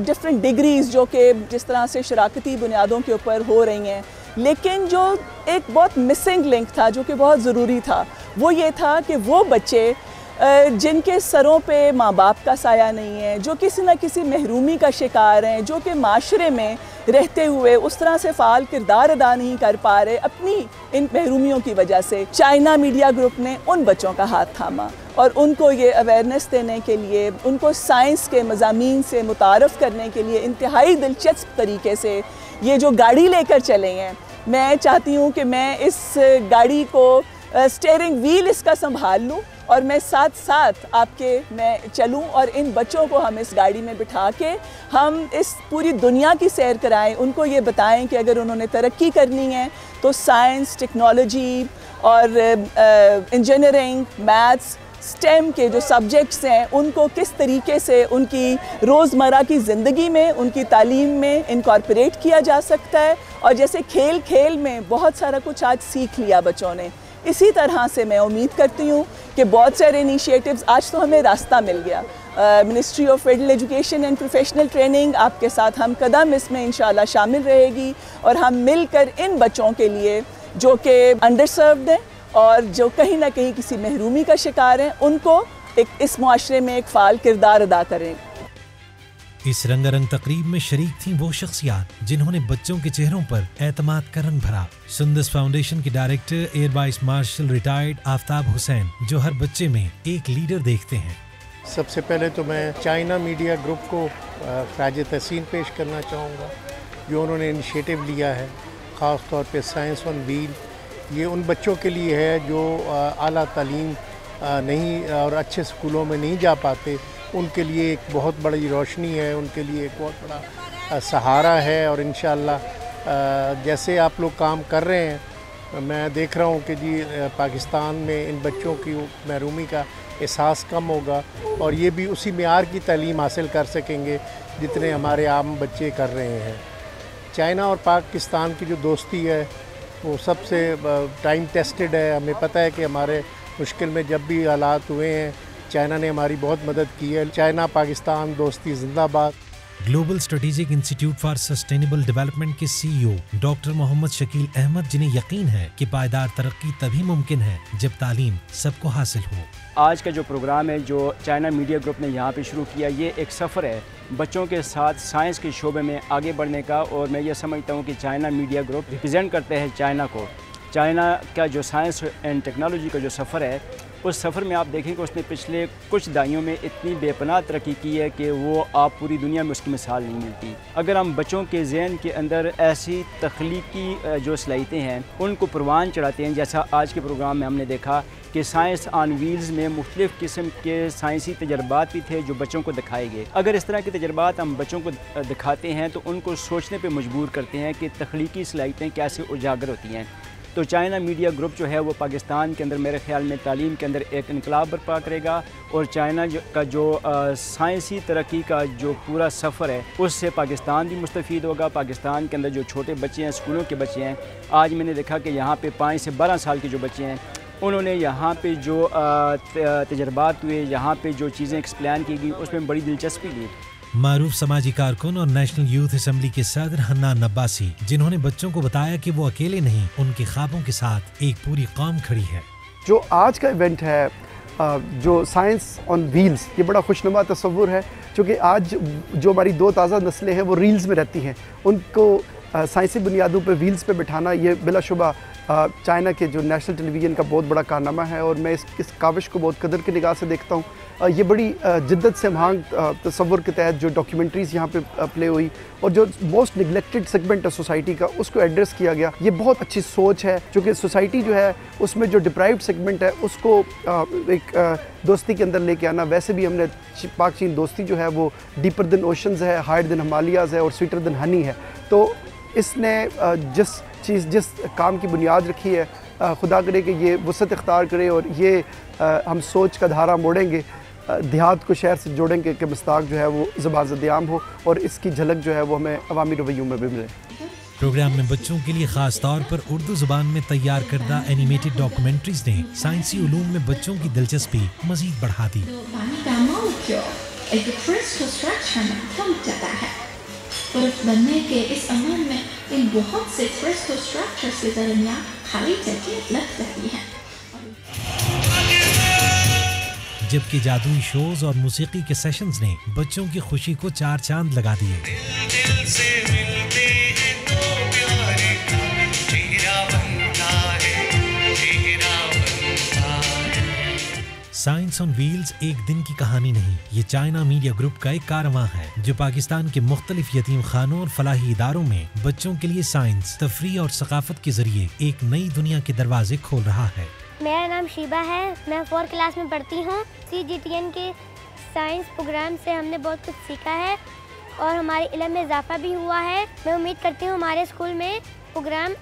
डिफरेंट डिग्रीज़ जो कि जिस तरह से शराकती बुनियादों के ऊपर हो रही हैं, लेकिन जो एक बहुत मिसिंग लिंक था जो कि बहुत ज़रूरी था वो ये था कि वो बच्चे जिनके सरों पे माँ बाप का साया नहीं है, जो किसी न किसी महरूमी का शिकार हैं, जो कि माशरे में रहते हुए उस तरह से फ़ाल किरदार अदा नहीं कर पा रहे अपनी इन महरूमियों की वजह से, चाइना मीडिया ग्रुप ने उन बच्चों का हाथ थामा और उनको ये अवेयरनेस देने के लिए, उनको साइंस के मज़ामीन से मुतारफ़ करने के लिए इंतहाई दिलचस्प तरीके से ये जो गाड़ी लेकर चले हैं, मैं चाहती हूँ कि मैं इस गाड़ी को स्टीयरिंग व्हील इसका संभाल लूँ और मैं साथ साथ मैं चलूं और इन बच्चों को हम इस गाड़ी में बिठा के हम इस पूरी दुनिया की सैर कराएं, उनको ये बताएं कि अगर उन्होंने तरक्की करनी है तो साइंस, टेक्नोलॉजी और इंजीनियरिंग, मैथ्स, स्टेम के जो सब्जेक्ट्स हैं उनको किस तरीके से उनकी रोज़मर्रा की ज़िंदगी में, उनकी तालीम में इनकॉर्पोरेट किया जा सकता है। और जैसे खेल खेल में बहुत सारा कुछ आज सीख लिया बच्चों ने, इसी तरह से मैं उम्मीद करती हूँ کہ بہت سارے انیشیٹیوز آج تو ہمیں راستہ مل گیا. Ministry of federal education and professional training آپ کے ساتھ ہم قدم اس میں انشاءاللہ شامل رہے گی, اور ہم مل کر ان بچوں کے لیے جو کہ انڈر سروڈ ہیں اور جو کہیں نہ کہیں کسی محرومی کا شکار ہیں, ان کو اس معاشرے میں ایک فعال کردار ادا کریں. اس رنگا رنگ تقریب میں شریک تھیں وہ شخصیات جنہوں نے بچوں کے چہروں پر اعتماد کا رنگ بھرا. سندس فاؤنڈیشن کے director air vice marshal retired Aftab Hussain, جو ہر بچے میں ایک لیڈر دیکھتے ہیں. سب سے پہلے تو میں چائنا میڈیا گروپ کو خراج تحسین پیش کرنا چاہوں گا, جو انہوں نے انیشیٹو لیا ہے, خاص طور پہ سائنس آن ویل. یہ ان بچوں کے لیے ہے جو اعلیٰ تعلیم نہیں اور اچھے اسکولوں میں نہیں جا پاتے, ان کے لیے ایک بہت بڑی روشنی ہے, ان کے لیے ایک بہت بڑا سہارا ہے. اور انشاءاللہ جیسے آپ لوگ کام کر رہے ہیں, میں دیکھ رہا ہوں کہ جی پاکستان میں ان بچوں کی محرومی کا احساس کم ہوگا, اور یہ بھی اسی معیار کی تعلیم حاصل کر سکیں گے جتنے ہمارے عام بچے کر رہے ہیں. چائنا اور پاکستان کی جو دوستی ہے وہ سب سے ٹائم ٹیسٹڈ ہے. ہمیں پتہ ہے کہ ہمارے مشکل میں جب بھی حالات ہوئے ہیں, چائنا نے ہماری بہت مدد کی ہے. چائنا پاکستان دوستی زندہ باد. Global strategic institute for sustainable development کے سی ای او ڈاکٹر محمد شکیل احمد, جنہیں یقین ہے کہ پائیدار ترقی تبھی ممکن ہے جب تعلیم سب کو حاصل ہو. آج کا جو پروگرام ہے جو چائنا میڈیا گروپ نے یہاں پہ شروع کیا, یہ ایک سفر ہے بچوں کے ساتھ سائنس کے شعبے میں آگے بڑھنے کا. اور میں یہ سمجھتا ہوں کہ چائنا میڈیا گروپ ریپرزینٹ کرتے ہیں چائنا کو. چائنا کا جو سائنس اینڈ ٹیکنالوجی کا جو سفر ہے, اس سفر میں آپ دیکھیں کہ اس نے پچھلے کچھ دہائیوں میں اتنی بے پناہ ترقی کی ہے کہ وہ آپ پوری دنیا میں اس کی مثال نہیں ملتی. اگر ہم بچوں کے ذہن کے اندر ایسی تخلیقی جو صلاحیتیں ہیں ان کو پروان چڑھاتے ہیں, جیسا آج کے پروگرام میں ہم نے دیکھا کہ سائنس آن ویلز میں مختلف قسم کے سائنسی تجربات بھی تھے جو بچوں کو دکھائے گئے. اگر اس طرح کے تجربات ہم بچوں کو دکھاتے ہیں تو ان کو سوچنے پہ مجبور کرتے ہیں کہ تخلیقی صلاحیتیں کیسے اجاگر ہوتی ہیں. تو چائنا میڈیا گروپ جو ہے وہ پاکستان کے اندر میرے خیال میں تعلیم کے اندر ایک انقلاب برپا کرے گا, اور چائنا کا جو سائنسی ترقی کا جو پورا سفر ہے اس سے پاکستان بھی مستفید ہوگا. پاکستان کے اندر جو چھوٹے بچے ہیں, اسکولوں کے بچے ہیں, آج میں نے دیکھا کہ یہاں پہ 5 سے 12 سال کے جو بچے ہیں, انہوں نے یہاں پہ جو تجربات ہوئے, یہاں پہ جو چیزیں ایکسپلین کی گئی, اس میں بڑی دلچسپی لی. معروف سماجی کارکن اور نیشنل یوتھ اسمبلی کے صدر حنان عباسی, جنہوں نے بچوں کو بتایا کہ وہ اکیلے نہیں, ان کے خوابوں کے ساتھ ایک پوری قوم کھڑی ہے. جو آج کا ایونٹ ہے جو سائنس آن ویلز, یہ بڑا خوشنما تصور ہے, چونکہ آج جو ہماری 2 تازہ نسلیں ہیں وہ ریلز میں رہتی ہیں, ان کو سائنسی بنیادوں پہ ویلز پہ بٹھانا یہ بلا شبہ چائنا کے جو نیشنل ٹیلی ویژن کا بہت بڑا کارنامہ ہے, اور میں اس کاوش کو بہت قدر کی نگاہ سے دیکھتا ہوں. یہ بڑی جدت سے مہانگ تصور کے تحت جو ڈاکیومنٹریز یہاں پہ پلے ہوئی, اور جو موسٹ نگلیکٹڈ سیگمنٹ ہے سوسائٹی کا, اس کو ایڈریس کیا گیا. یہ بہت اچھی سوچ ہے, چونکہ سوسائٹی جو ہے اس میں جو ڈپرائیوڈ سیگمنٹ ہے اس کو ایک دوستی کے اندر لے کے آنا. ویسے بھی ہم نے پاک چین دوستی جو ہے وہ ڈیپر دین اوشنز ہے, ہائر دین ہمالیاز ہے, اور سویٹر دین ہنی ہے. تو اس نے جس کام کی بنیاد رکھی ہے, خدا کرے کہ یہ وسعت اختیار کرے, اور یہ ہم سوچ کا دھارا موڑیں گے, دیہات کو شہر سے جوڑیں گے کہ مصداق جو ہے وہ زبان زد عام ہو, اور اس کی جھلک جو ہے وہ ہمیں عوامی رویوں میں بھی ملے. پروگرام میں بچوں کے لیے خاص طور پر اردو زبان میں تیار کردہ اینیمیٹڈ ڈاکومنٹریز نے سائنسی علوم میں بچوں کی دلچسپی مزید بڑھا دی. پانی کا مالیکیول ایک کرسٹل اسٹرکچر میں تھم جاتا ہے. برف بننے کے اس عمل میں ان بہت سے کرسٹل اسٹرکچرز کے درمیان خالی جگہ لگ رہی ہے. جبکہ جادوئی شوز اور موسیقی کے سیشنز نے بچوں کی خوشی کو 4 چاند لگا دیے. سائنس آن ویلز ایک دن کی کہانی نہیں, یہ چائنا میڈیا گروپ کا ایک کارواں ہے جو پاکستان کے مختلف یتیم خانوں اور فلاحی اداروں میں بچوں کے لیے سائنس, تفریح اور ثقافت کے ذریعے ایک نئی دنیا کے دروازے کھول رہا ہے. میرا نام شیبہ ہے, میں 4 کلاس میں پڑھتی ہوں. CGTN کے سائنس پروگرام سے ہم نے بہت کچھ سیکھا ہے اور ہمارے علم میں اضافہ بھی ہوا ہے. میں امید کرتی ہوں ہمارے اسکول میں پروگرام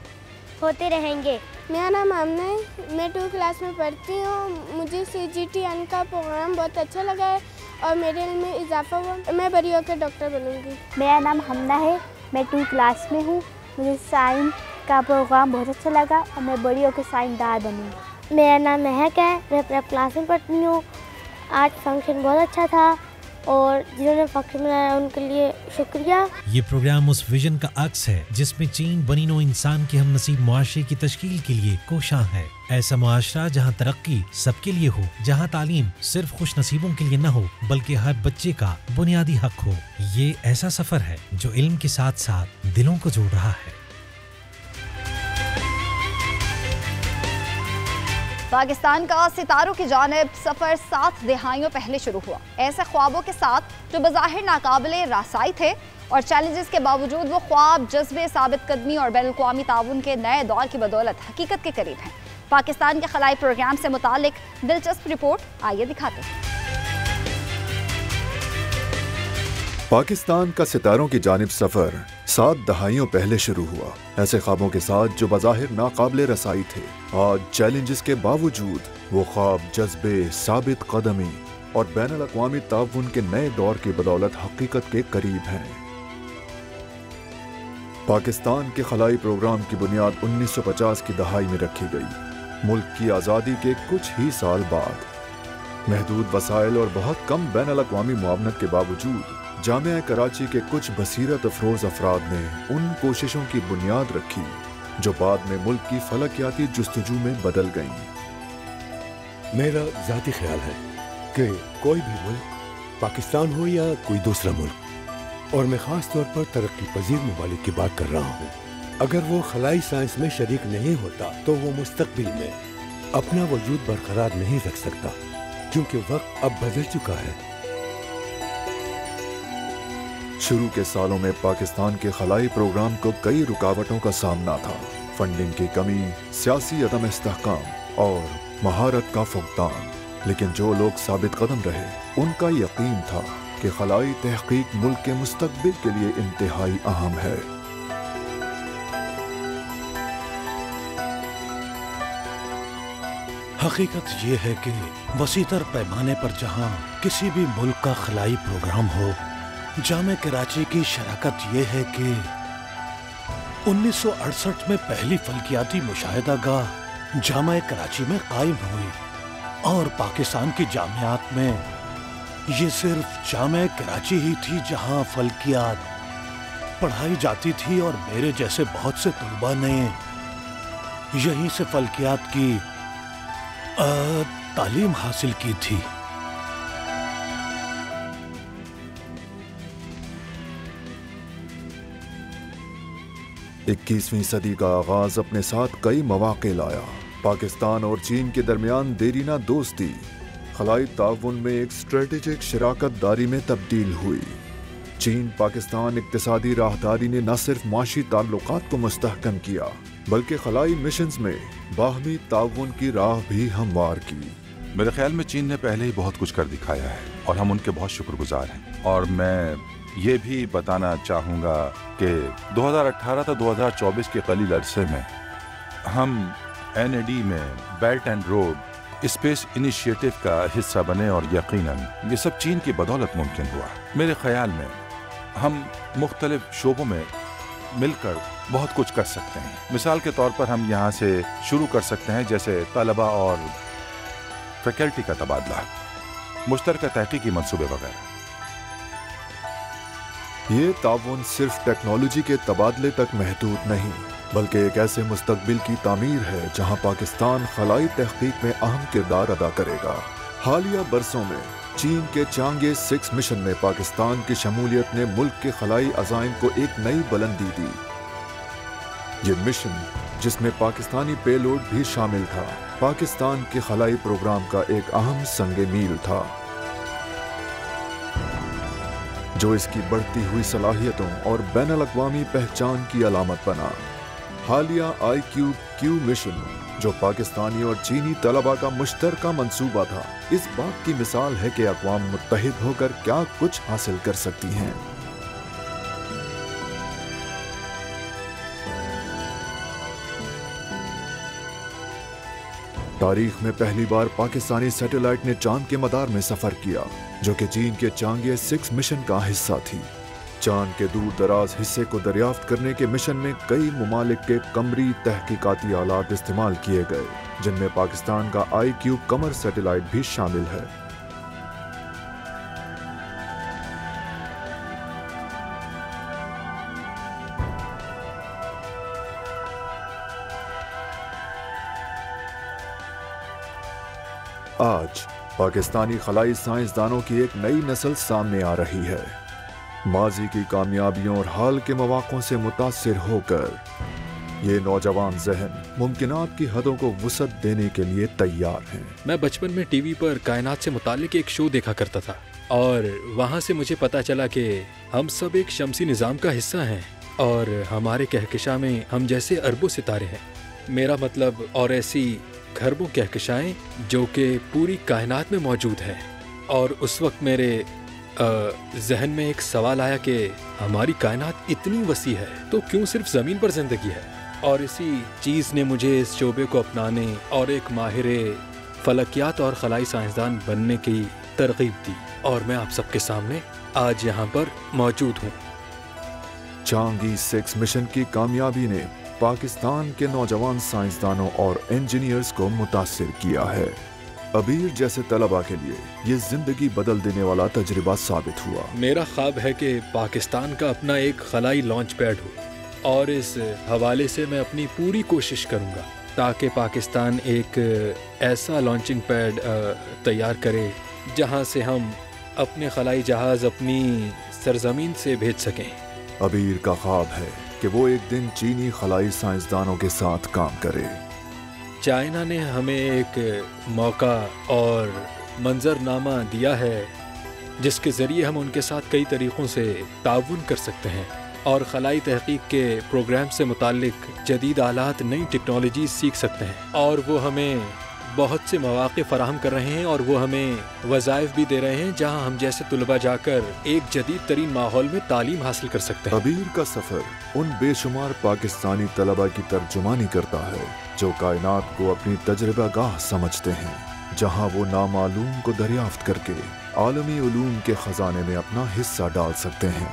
ہوتے رہیں گے. میرا نام آمنہ ہے, میں 2 کلاس میں پڑھتی ہوں. مجھے CGTN کا پروگرام بہت اچھا لگا ہے اور میرے علم میں اضافہ ہوا. میں بڑی ہو کر ڈاکٹر بنوں گی. میرا نام حمدہ ہے, میں 2 کلاس میں ہوں. مجھے سائنس کا پروگرام بہت اچھا لگا اور میں بڑی ہو کے سائنسدان بنوں گی. मेरा नाम महक है, मैं प्रेप क्लास में पढ़ती हूँ। आज फंक्शन बहुत अच्छा था और जिन्होंने फंक्शन बनाया उनके लिए शुक्रिया। ये प्रोग्राम उस विजन का अक्स है जिसमें चीन बनी नौ इंसान के हम नसीब मुआशरे की तश्कील के लिए कोशां है। ऐसा मुआशरा जहाँ तरक्की सबके लिए हो, जहाँ तालीम सिर्फ खुश नसीबों के लिए न हो बल्कि हर बच्चे का बुनियादी हक हो। ये ऐसा सफर है जो इल्म के साथ साथ दिलों को जोड़ रहा है। पाकिस्तान का सितारों की जानिब सफ़र 7 दहाइयों पहले शुरू हुआ, ऐसे ख्वाबों के साथ जो बज़ाहिर नाकाबिले रासाई थे और चैलेंजेस के बावजूद वो ख्वाब जज्बे, साबित कदमी और बैनुल-अक़वामी ताउन के नए दौर की बदौलत हकीकत के करीब हैं। पाकिस्तान के खलाई प्रोग्राम से मुतालिक दिलचस्प रिपोर्ट आइए दिखाते हैं। पाकिस्तान का सितारों की जानिब सफ़र 7 दहाइयों पहले शुरू हुआ, ऐसे ख्वाबों के साथ जो बज़ाहिर नाकाबिले रसाई थे। आज चैलेंजेस के बावजूद वो ख्वाब जज्बे, साबित कदमी और बैनुल-अक़वामी ताउन के नए दौर की बदौलत हकीकत के करीब हैं। पाकिस्तान के खलाई प्रोग्राम की बुनियाद 1950 की दहाई में रखी गई। मुल्क की आज़ादी के कुछ ही साल बाद महदूद वसाइल और बहुत कम बैनुल-अक़वामी मुआवनत के बावजूद जामिया कराची के कुछ बसीरत अफरोज अफराद ने उन कोशिशों की बुनियाद रखी जो बाद में मुल्क की फलकियाती जुस्तजू में बदल गईं। मेरा ज़ाती ख्याल है कि कोई भी मुल्क, पाकिस्तान हो या कोई दूसरा मुल्क, और मैं ख़ास तौर पर तरक्की पजीर ममालिक की बात कर रहा हूँ, अगर वो खलाई साइंस में शरीक नहीं होता तो वो मुस्तकबिल में अपना वजूद बरकरार नहीं रख सकता, क्योंकि वक्त अब बदल चुका है। शुरू के सालों में पाकिस्तान के खलाई प्रोग्राम को कई रुकावटों का सामना था। फंडिंग की कमी, सियासी अदम इस्तेहकाम और महारत का फुकदान। लेकिन जो लोग साबित कदम रहे उनका यकीन था कि खलाई तहकीक मुल्क के मुस्तकबिल के लिए इंतहाई अहम है। हकीकत ये है कि वसीतर पैमाने पर जहाँ किसी भी मुल्क का खलाई प्रोग्राम हो, जामे कराची की शराकत ये है कि 1968 में पहली फल्कियाती मुशाहिदागाह जामे कराची में कायम हुई और पाकिस्तान की जामियात में ये सिर्फ जामे कराची ही थी जहां फल्कियात पढ़ाई जाती थी और मेरे जैसे बहुत से तलबा ने यहीं से फल्कियात की तालीम हासिल की थी। 21वीं सदी का आगाज अपने साथ कई मौक़े लाया। पाकिस्तान और चीन के दरमियान देरीना दोस्ती खलाई ताउन में एक स्ट्रेटेजिक शराकत दारी में तब्दील हुई। चीन पाकिस्तान इक्तिसादी राहदारी ने न सिर्फ माशी ताल्लुकात को मुस्तहकम किया बल्कि खलाई मिशंस में बाहमी ताउन की राह भी हमवार की। मेरे ख्याल में चीन ने पहले ही बहुत कुछ कर दिखाया है और हम उनके बहुत शुक्रगुजार हैं। और मैं ये भी बताना चाहूँगा कि 2018 से 2024 के कलील अरसे में हम NAD में belt and road space initiative का हिस्सा बने और यकीनन ये सब चीन की बदौलत मुमकिन हुआ। मेरे ख्याल में हम मुख्तलिफ शोबों में मिलकर बहुत कुछ कर सकते हैं। मिसाल के तौर पर हम यहाँ से शुरू कर सकते हैं, जैसे तलबा और फैकल्टी का तबादला, मुश्तरका तहकीकी मंसूबे वगैरह। ये ताउन सिर्फ टेक्नोलॉजी के तबादले तक महदूद नहीं बल्कि एक ऐसे मुस्तकबिल की तामीर है जहाँ पाकिस्तान खलाई तहकीक में अहम किरदार अदा करेगा। हालिया बरसों में चीन के चांगे 6 मिशन में पाकिस्तान की शमूलियत ने मुल्क के खलाई अज़ाइम को एक नई बुलंदी दी। ये मिशन, जिसमें पाकिस्तानी पेलोड भी शामिल था, पाकिस्तान के खलाई प्रोग्राम का एक अहम संगे मील था जो इसकी बढ़ती हुई सलाहियतों और बैनुल-अक़वामी पहचान की अलामत बना। हालिया IQ-Q मिशन, जो पाकिस्तानी और चीनी तलबा का मुश्तरका मंसूबा था, इस बात की मिसाल है कि अक़वाम मुत्तहिद होकर क्या कुछ हासिल कर सकती हैं। तारीख में पहली बार पाकिस्तानी सैटेलाइट ने चांद के मदार में सफर किया, जो कि चीन के चांगे 6 मिशन का हिस्सा थी। चांद के दूर दराज हिस्से को दरियाफ्त करने के मिशन में कई ममालिक के कमरी तहकीकाती आलात इस्तेमाल किए गए, जिनमें पाकिस्तान का iCube कमर सैटेलाइट भी शामिल है। आज पाकिस्तानी खलाई साइंसदानों की एक नई नस्ल सामने आ रही है। माजी की कामयाबियों और हाल के मौक़ों से मुतासिर होकर ये नौजवान जहन मुमकिनात की हदों को वुसअत देने के लिए तैयार हैं। मैं बचपन में टीवी पर कायनात से मुताल्लिक एक शो देखा करता था और वहाँ से मुझे पता चला कि हम सब एक शमसी निज़ाम का हिस्सा हैं और हमारे कहकशा में हम जैसे अरबों सितारे हैं। मेरा मतलब और ऐसी खरबों कहकशाएं जो कि पूरी कायनात में मौजूद हैं। और उस वक्त मेरे जहन में एक सवाल आया कि हमारी कायनात इतनी वसी है तो क्यों सिर्फ ज़मीन पर ज़िंदगी है। और इसी चीज़ ने मुझे इस शोबे को अपनाने और एक माहिर फलकियात और खलाई साइंसदान बनने की तरगीब दी और मैं आप सबके सामने आज यहाँ पर मौजूद हूँ। चांगी 6 मिशन की कामयाबी ने पाकिस्तान के नौजवान साइंसदानों और इंजीनियर्स को मुतासिर किया है। अबीर जैसे तलबा के लिए ये जिंदगी बदल देने वाला तजुर्बा साबित हुआ। मेरा ख्वाब है कि पाकिस्तान का अपना एक खलाई लॉन्च पैड हो और इस हवाले से मैं अपनी पूरी कोशिश करूँगा ताकि पाकिस्तान एक ऐसा लॉन्चिंग पैड तैयार करे जहाँ से हम अपने खलाई जहाज़ अपनी सरजमीन से भेज सकें। अबीर का ख्वाब है कि वो एक दिन चीनी खलाई साइंसदानों के साथ काम करे। चाइना ने हमें एक मौका और मंजरनामा दिया है जिसके ज़रिए हम उनके साथ कई तरीक़ों से ताउन कर सकते हैं और खलाई तहकीक के प्रोग्राम से मुताल्लिक जदीद आलात नई टेक्नोलॉजी सीख सकते हैं। और वो हमें बहुत से मौक़े फ़राहम कर रहे हैं और वो हमें वज़ाइफ भी दे रहे हैं जहां हम जैसे तुलबा जाकर एक जदीद तरीन माहौल में तालीम हासिल कर सकते हैं। अबीर का सफ़र उन बेशुमार पाकिस्तानी तलबा की तर्जुमानी करता है जो कायनात को अपनी तजर्बा गाह समझते हैं, जहां वो नामालूम को दरियाफ्त करके आलमी उलूम के खजाने में अपना हिस्सा डाल सकते हैं।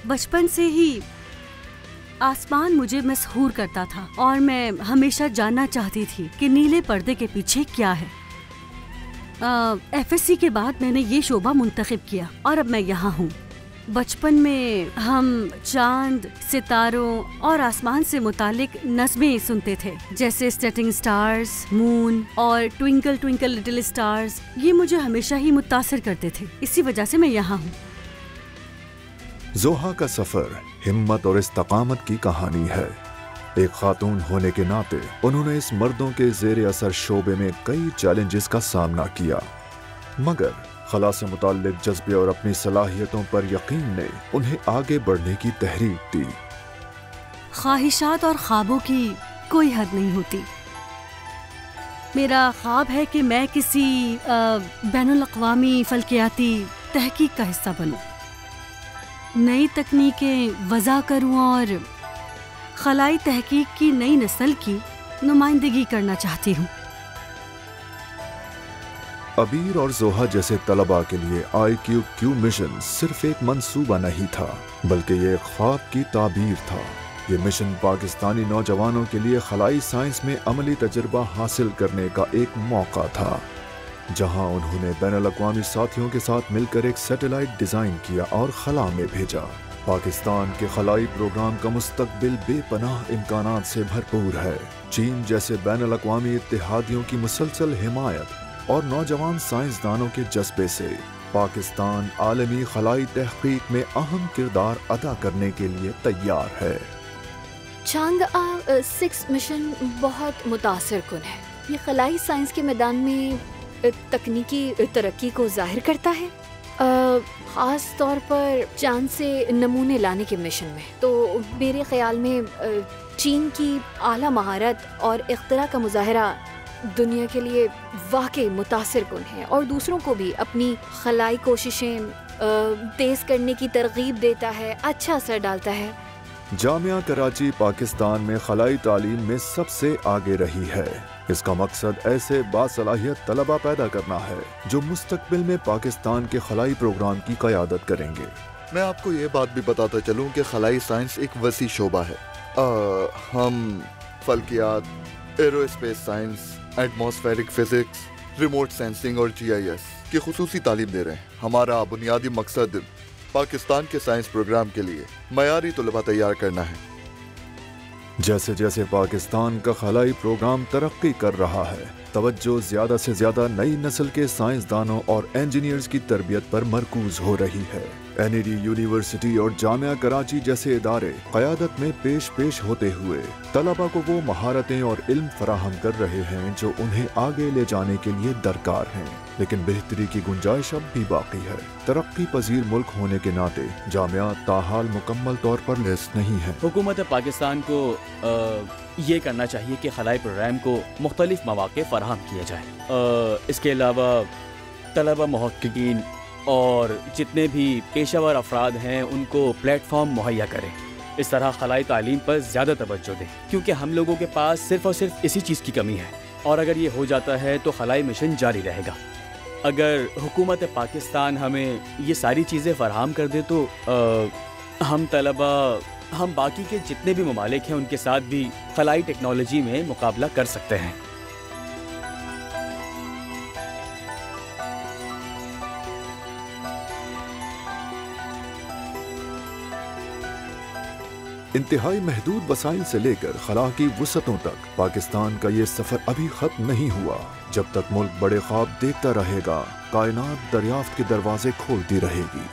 बचपन से ही आसमान मुझे मसहूर करता था और मैं हमेशा जानना चाहती थी कि नीले पर्दे के पीछे क्या है। FSC के बाद मैंने ये शोबा मुंतखब किया और अब मैं यहाँ हूँ। बचपन में हम चांद, सितारों और आसमान से मुतालिक नज़में सुनते थे, जैसे स्टेटिंग स्टार्स, मून और ट्विंकल ट्विंकल लिटिल स्टार्स। ये मुझे हमेशा ही मुतासिर करते थे, इसी वजह से मैं यहाँ हूँ। जोहा का सफर हिम्मत और इस्तकामत की कहानी है। एक खातून होने के नाते उन्होंने इस मर्दों के जेर असर शोबे में कई चैलेंजेस का सामना किया, मगर खला से मुताल्लिक जज्बे और अपनी सलाहियतों पर यकीन ने उन्हें आगे बढ़ने की तहरीक दी। ख्वाहिशात और ख्वाबों की कोई हद नहीं होती। मेरा ख्वाब है कि मैं किसी बैनुल अक़वामी फल्कियाती तहकीक का हिस्सा बनूं, नई तकनीकें वज़ा करूं और खलाई तहकीक की नई नस्ल की नुमाइंदगी करना चाहती हूं। अबीर और जोहा जैसे तलबा के लिए iCube मिशन सिर्फ एक मंसूबा नहीं था, बल्कि ये ख्वाब की ताबीर था। ये मिशन पाकिस्तानी नौजवानों के लिए खलाई साइंस में अमली तजुर्बा हासिल करने का एक मौका था, जहां उन्होंने बैनुल-अक़वामी साथियों के साथ मिलकर एक सैटेलाइट डिज़ाइन किया और खला में भेजा। पाकिस्तान के खलाई प्रोग्राम का मुस्तकबिल बेपनाह इम्कानात से भरपूर है। चीन जैसे बैनुल-अक़वामी इत्तेहादियों की मुसलसल हिमायत और नौजवान साइंसदानों के जज्बे से पाकिस्तान आलमी खलाई तहकीक में अहम किरदार अदा करने के लिए तैयार है। चांगा 6 मिशन बहुत मुतासिर कुन है। ये खलाई साइंस के मैदान में तकनीकी तरक्की को जाहिर करता है, ख़ास तौर पर चांद से नमूने लाने के मिशन में। तो मेरे ख़्याल में चीन की आला महारत और इख्तरा का मुजाहरा दुनिया के लिए वाकई मुतासिर कुन है और दूसरों को भी अपनी खलाई कोशिशें तेज़ करने की तरगीब देता है, अच्छा असर डालता है। جامعہ کراچی پاکستان میں خلائی تعلیم میں سب سے آگے رہی ہے۔ اس کا مقصد ایسے باصلاحیت طلبہ پیدا کرنا ہے جو مستقبل میں پاکستان کے خلائی پروگرام کی قیادت کریں گے۔ میں آپ کو یہ بات بھی بتاتا چلوں کہ خلائی سائنس ایک وسیع شعبہ ہے۔ ہم فلکیات، arrow space science, atmospheric physics, remote sensing اور GIS کی خصوصی تعلیم دے رہے ہیں۔ ہمارا بنیادی مقصد پاکستان کے سائنس پروگرام کے لیے معیاری طلباء تیار کرنا ہے۔ جیسے جیسے پاکستان کا خلائی پروگرام ترقی کر رہا ہے، توجہ زیادہ سے زیادہ نئی نسل کے سائنسدانوں اور انجینئرز کی تربیت پر مرکوز ہو رہی ہے۔ NED یونیورسٹی اور جامعہ کراچی جیسے ادارے قیادت میں پیش ہوتے ہوئے طلباء کو وہ مہارتیں اور علم فراہم کر رہے ہیں جو انہیں آگے لے جانے کے لیے درکار ہیں، لیکن بہتری کی گنجائش اب بھی باقی ہے۔ ترقی پذیر ملک ہونے کے ناطے جامعہ تاحال مکمل طور پر لیس نہیں ہے۔ حکومت پاکستان کو یہ کرنا چاہیے کہ خلائی پروگرام کو مختلف مواقع فراہم کیا جائے۔ اس کے علاوہ طلبہ، محققین اور جتنے بھی پیشہ ور افراد ہیں ان کو پلیٹ فارم مہیا کریں۔ اس طرح خلائی تعلیم پر زیادہ توجہ دیں، کیونکہ ہم لوگوں کے پاس صرف اور صرف اسی چیز کی کمی ہے، اور اگر یہ ہو جاتا ہے تو خلائی مشن جاری رہے گا۔ اگر حکومت پاکستان ہمیں یہ ساری چیزیں فراہم کر دے تو ہم طلبہ، ہم باقی کے جتنے بھی ممالک ہیں ان کے ساتھ بھی خلائی ٹیکنالوجی میں مقابلہ کر سکتے ہیں۔ انتہائی محدود وسائل سے لے کر خلا کی وسعتوں تک پاکستان کا یہ سفر ابھی ختم نہیں ہوا۔ جب تک ملک بڑے خواب دیکھتا رہے گا، کائنات دریافت کے دروازے کھولتی رہے گی۔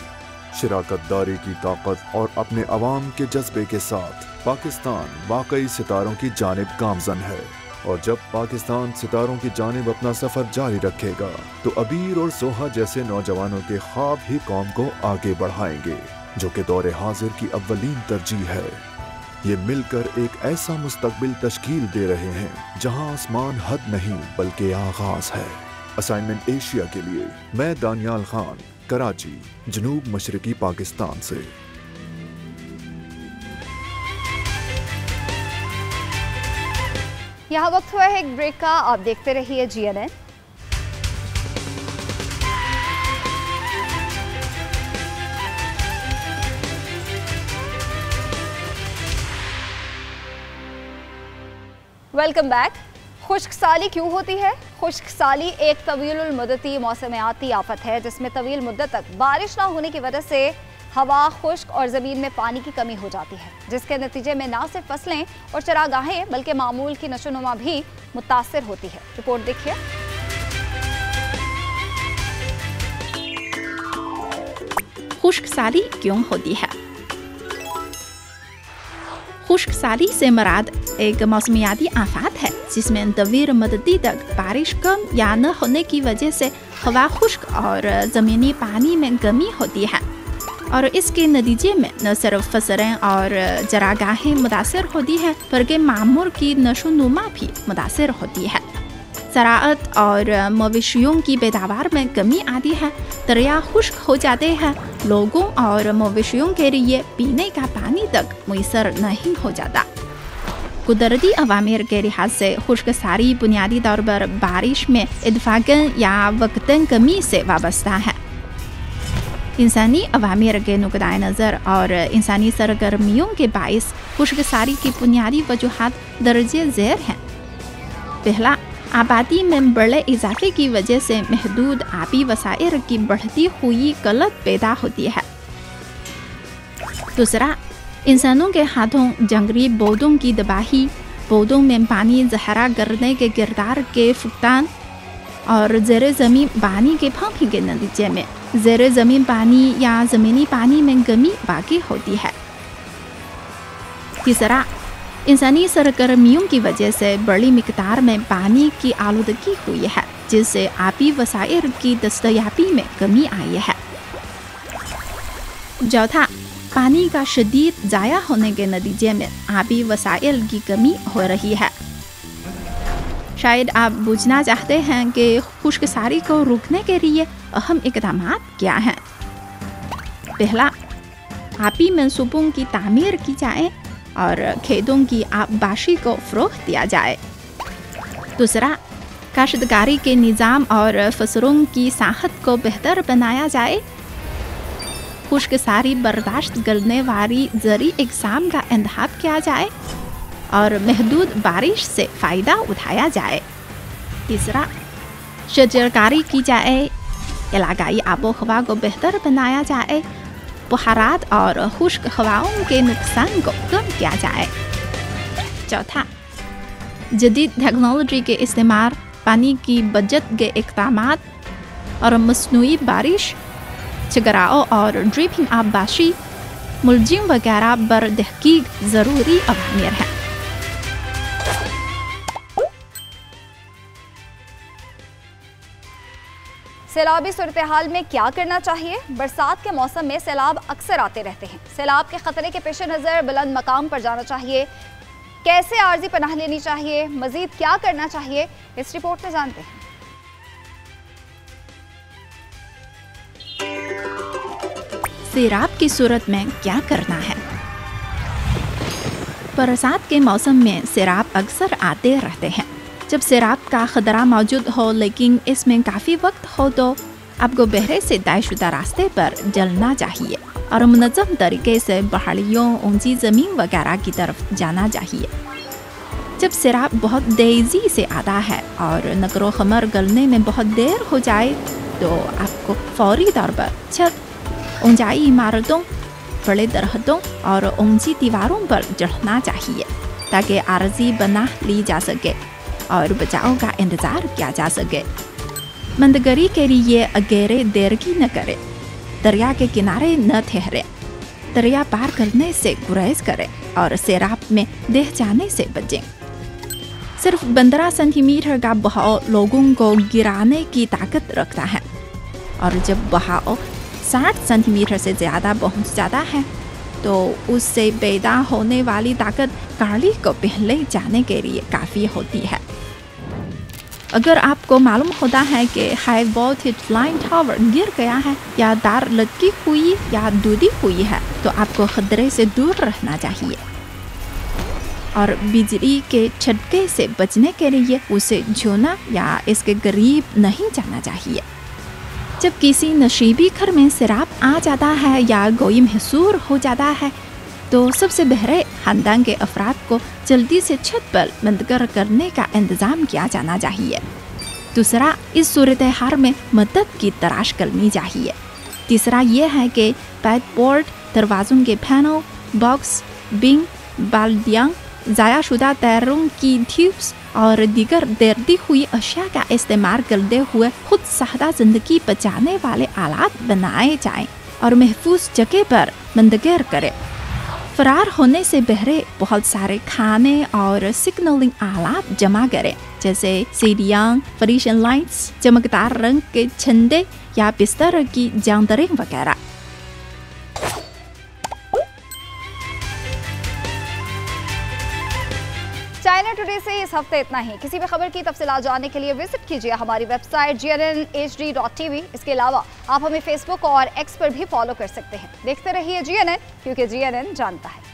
شراکت داری کی طاقت اور اپنے عوام کے جذبے کے ساتھ پاکستان واقعی ستاروں کی جانب گامزن ہے، اور جب پاکستان ستاروں کی جانب اپنا سفر جاری رکھے گا تو ابیر اور سوہا جیسے نوجوانوں کے خواب ہی قوم کو آگے بڑھائیں گے، جو کہ دور حاضر کی اولین ترجیح ہے۔ یہ مل کر ایک ایسا مستقبل تشکیل دے رہے ہیں جہاں آسمان حد نہیں بلکہ آغاز ہے۔ اسائنمنٹ ایشیا کے لیے میں دانیال خان، کراچی، جنوب مشرقی پاکستان سے۔ یہاں وقت ہوا ہے ایک بریک کا، آپ دیکھتے رہیے GNN۔ Welcome back. خشک سالی کیوں ہوتی ہے؟ خشک سالی ایک طویل المدتی موسمیاتی آفت ہے جس میں طویل مدت تک بارش نہ ہونے کی وجہ سے ہوا خشک اور زمین میں پانی کی کمی ہو جاتی ہے، جس کے نتیجے میں نہ صرف فصلیں اور چراگاہیں بلکہ معمول کی نشو و نما بھی متاثر ہوتی ہے۔ رپورٹ دیکھیے۔ خشک سالی کیوں ہوتی ہے؟ خشک سالی سے مراد ایک موسمیاتی آفات ہے جس میں طویل مدتی تک بارش کم یا نہ ہونے کی وجہ سے ہوا خشک اور زمینی پانی میں کمی ہوتی ہے، اور اس کے نتیجے میں نہ صرف فصلیں اور چراگاہیں متاثر ہوتی ہیں بلکہ معمور کی نشو و نما بھی متاثر ہوتی ہے۔ زراعت اور مویشیوں کی پیداوار میں کمی آتی ہے، دریا خشک ہو جاتے ہیں، لوگوں اور مویشیوں کے لیے پینے کا پانی تک میسر نہیں ہو جاتا۔ قدرتی عوامل کے لحاظ سے خشک سالی بنیادی طور پر بارش میں اتفاقاً یا وقتاً کمی سے وابستہ ہے۔ انسانی عوامل کے نقطۂ نظر اور انسانی سرگرمیوں کے باعث خشک سالی کی بنیادی وجوہات درجہ ذیل ہیں۔ پہلا، آبادی میں بڑے اضافے کی وجہ سے محدود آبی وسائل کی بڑھتی ہوئی قلت پیدا ہوتی ہے۔ دوسرا، انسانوں کے ہاتھوں جنگلی پودوں کی تباہی، پودوں میں پانی ذخیرہ کرنے کے کردار کے فقدان اور زیر زمین پانی کے پھاپھی کے نتیجے میں زیر زمین پانی یا زمینی پانی میں کمی باقی ہوتی ہے۔ تیسرا، انسانی سرگرمیوں کی وجہ سے بڑی مقدار میں پانی کی آلودگی ہوئی ہے جس سے آبی وسائل کی دستیابی میں کمی آئی ہے۔ چوتھا، پانی کا شدید ضائع ہونے کے نتیجے میں آبی وسائل کی کمی ہو رہی ہے۔ شاید آپ پوچھنا چاہتے ہیں کہ خشک سالی کو روکنے کے لیے اہم اقدامات کیا ہیں۔ پہلا، آبی منصوبوں کی تعمیر کی جائے और खेतों की आबादी को फ़रोग़ दिया जाए। दूसरा, काश्तकारी के निज़ाम और फसलों की साहत को बेहतर बनाया जाए। खुश्कसारी बर्दाश्त करने वाली ज़री इक़साम का इंतख़ाब किया जाए और महदूद बारिश से फ़ायदा उठाया जाए। तीसरा, शजरकारी की जाए, इलाकाई आबो हवा को बेहतर बनाया जाए, बुहारात और खुश्क हवाओं के नुकसान को कम किया जाए। चौथा, जदीद टेक्नोलॉजी के इस्तेमाल, पानी की बचत के इक़दामात और मसनूई बारिश, चगराओं और ड्रिपिंग आबादी, मुलजिम वगैरह पर तहकीक ज़रूरी अवामिर है। सैलाबी सूरत हाल में क्या करना चाहिए? बरसात के मौसम में सैलाब अक्सर आते रहते हैं। सैलाब के खतरे के पेश नज़र बुलंद मकाम पर जाना चाहिए। कैसे आर्जी पनाह लेनी चाहिए? मजीद क्या करना चाहिए? इस रिपोर्ट में जानते हैं। सैलाब की सूरत में क्या करना है? बरसात के मौसम में सैलाब अक्सर आते रहते हैं। जब सैलाब का खतरा मौजूद हो लेकिन इसमें काफ़ी वक्त हो तो आपको बहरे से तयशुदा रास्ते पर चलना चाहिए और मुनज़्ज़म तरीके से पहाड़ियों, ऊंची ज़मीन वगैरह की तरफ जाना चाहिए। जब सैलाब बहुत तेज़ी से आता है और नकरो खमर गलने में बहुत देर हो जाए तो आपको फौरी तौर पर छत, ऊंचाई इमारतों, बड़े दरख्तों और ऊंची दीवारों पर चढ़ना चाहिए ताकि आर्जी बना ली जा सके और बचाव का इंतज़ार किया जा सके। मंदगरी के लिए अगेरे देर की न करें, दरिया के किनारे न ठहरे, दरिया पार करने से गुरेज करें और सैलाब में दह जाने से बचें। सिर्फ 15 सेंटीमीटर का बहाव लोगों को गिराने की ताकत रखता है और जब बहाव 60 सेंटीमीटर से ज़्यादा पहुंच जाता है तो उससे पैदा होने वाली ताकत गाड़ी को पहले जाने के लिए काफ़ी होती है। अगर आपको मालूम होता है कि हाई वोल्टेज लाइन टावर गिर गया है या तार लटकी हुई या टूटी हुई है तो आपको खतरे से दूर रहना चाहिए और बिजली के झटके से बचने के लिए उसे छूना या इसके करीब नहीं जाना चाहिए। जब किसी नशीबी घर में सैलाब आ जाता है या कोई महसूर हो जाता है तो सबसे पहले खानदान के अफराद को जल्दी से छत पर मुंतकिल करने का इंतज़ाम किया जाना चाहिए। दूसरा, इस सूरत हाल में मदद की तलाश करनी चाहिए। तीसरा यह है कि बैक बोर्ड, दरवाज़ों के पैनल, बॉक्स, बिंग, बाल्टियाँ, ज़ाया शुदा टायरों की ट्यूब्स और दीगर तैरती हुई अशिया का इस्तेमाल करते हुए खुद सादा ज़िंदगी बचाने वाले आलात बनाए जाएं और महफूज जगह पर मुंतकिल करें। फरार होने से पहले बहुत सारे खाने और सिग्नलिंग आलात जमा करें जैसे सीढ़ियाँ, फ्लैशिंग लाइट्स, चमकदार रंग के झंडे या बिस्तर की चादरें वगैरह। चाइना टुडे से इस हफ्ते इतना ही। किसी भी खबर की तफसीलात जानने के लिए विजिट कीजिए हमारी वेबसाइट GNNHD.tv। इसके अलावा आप हमें फेसबुक और एक्स पर भी फॉलो कर सकते हैं। देखते रहिए GNN, क्योंकि GNN जानता है।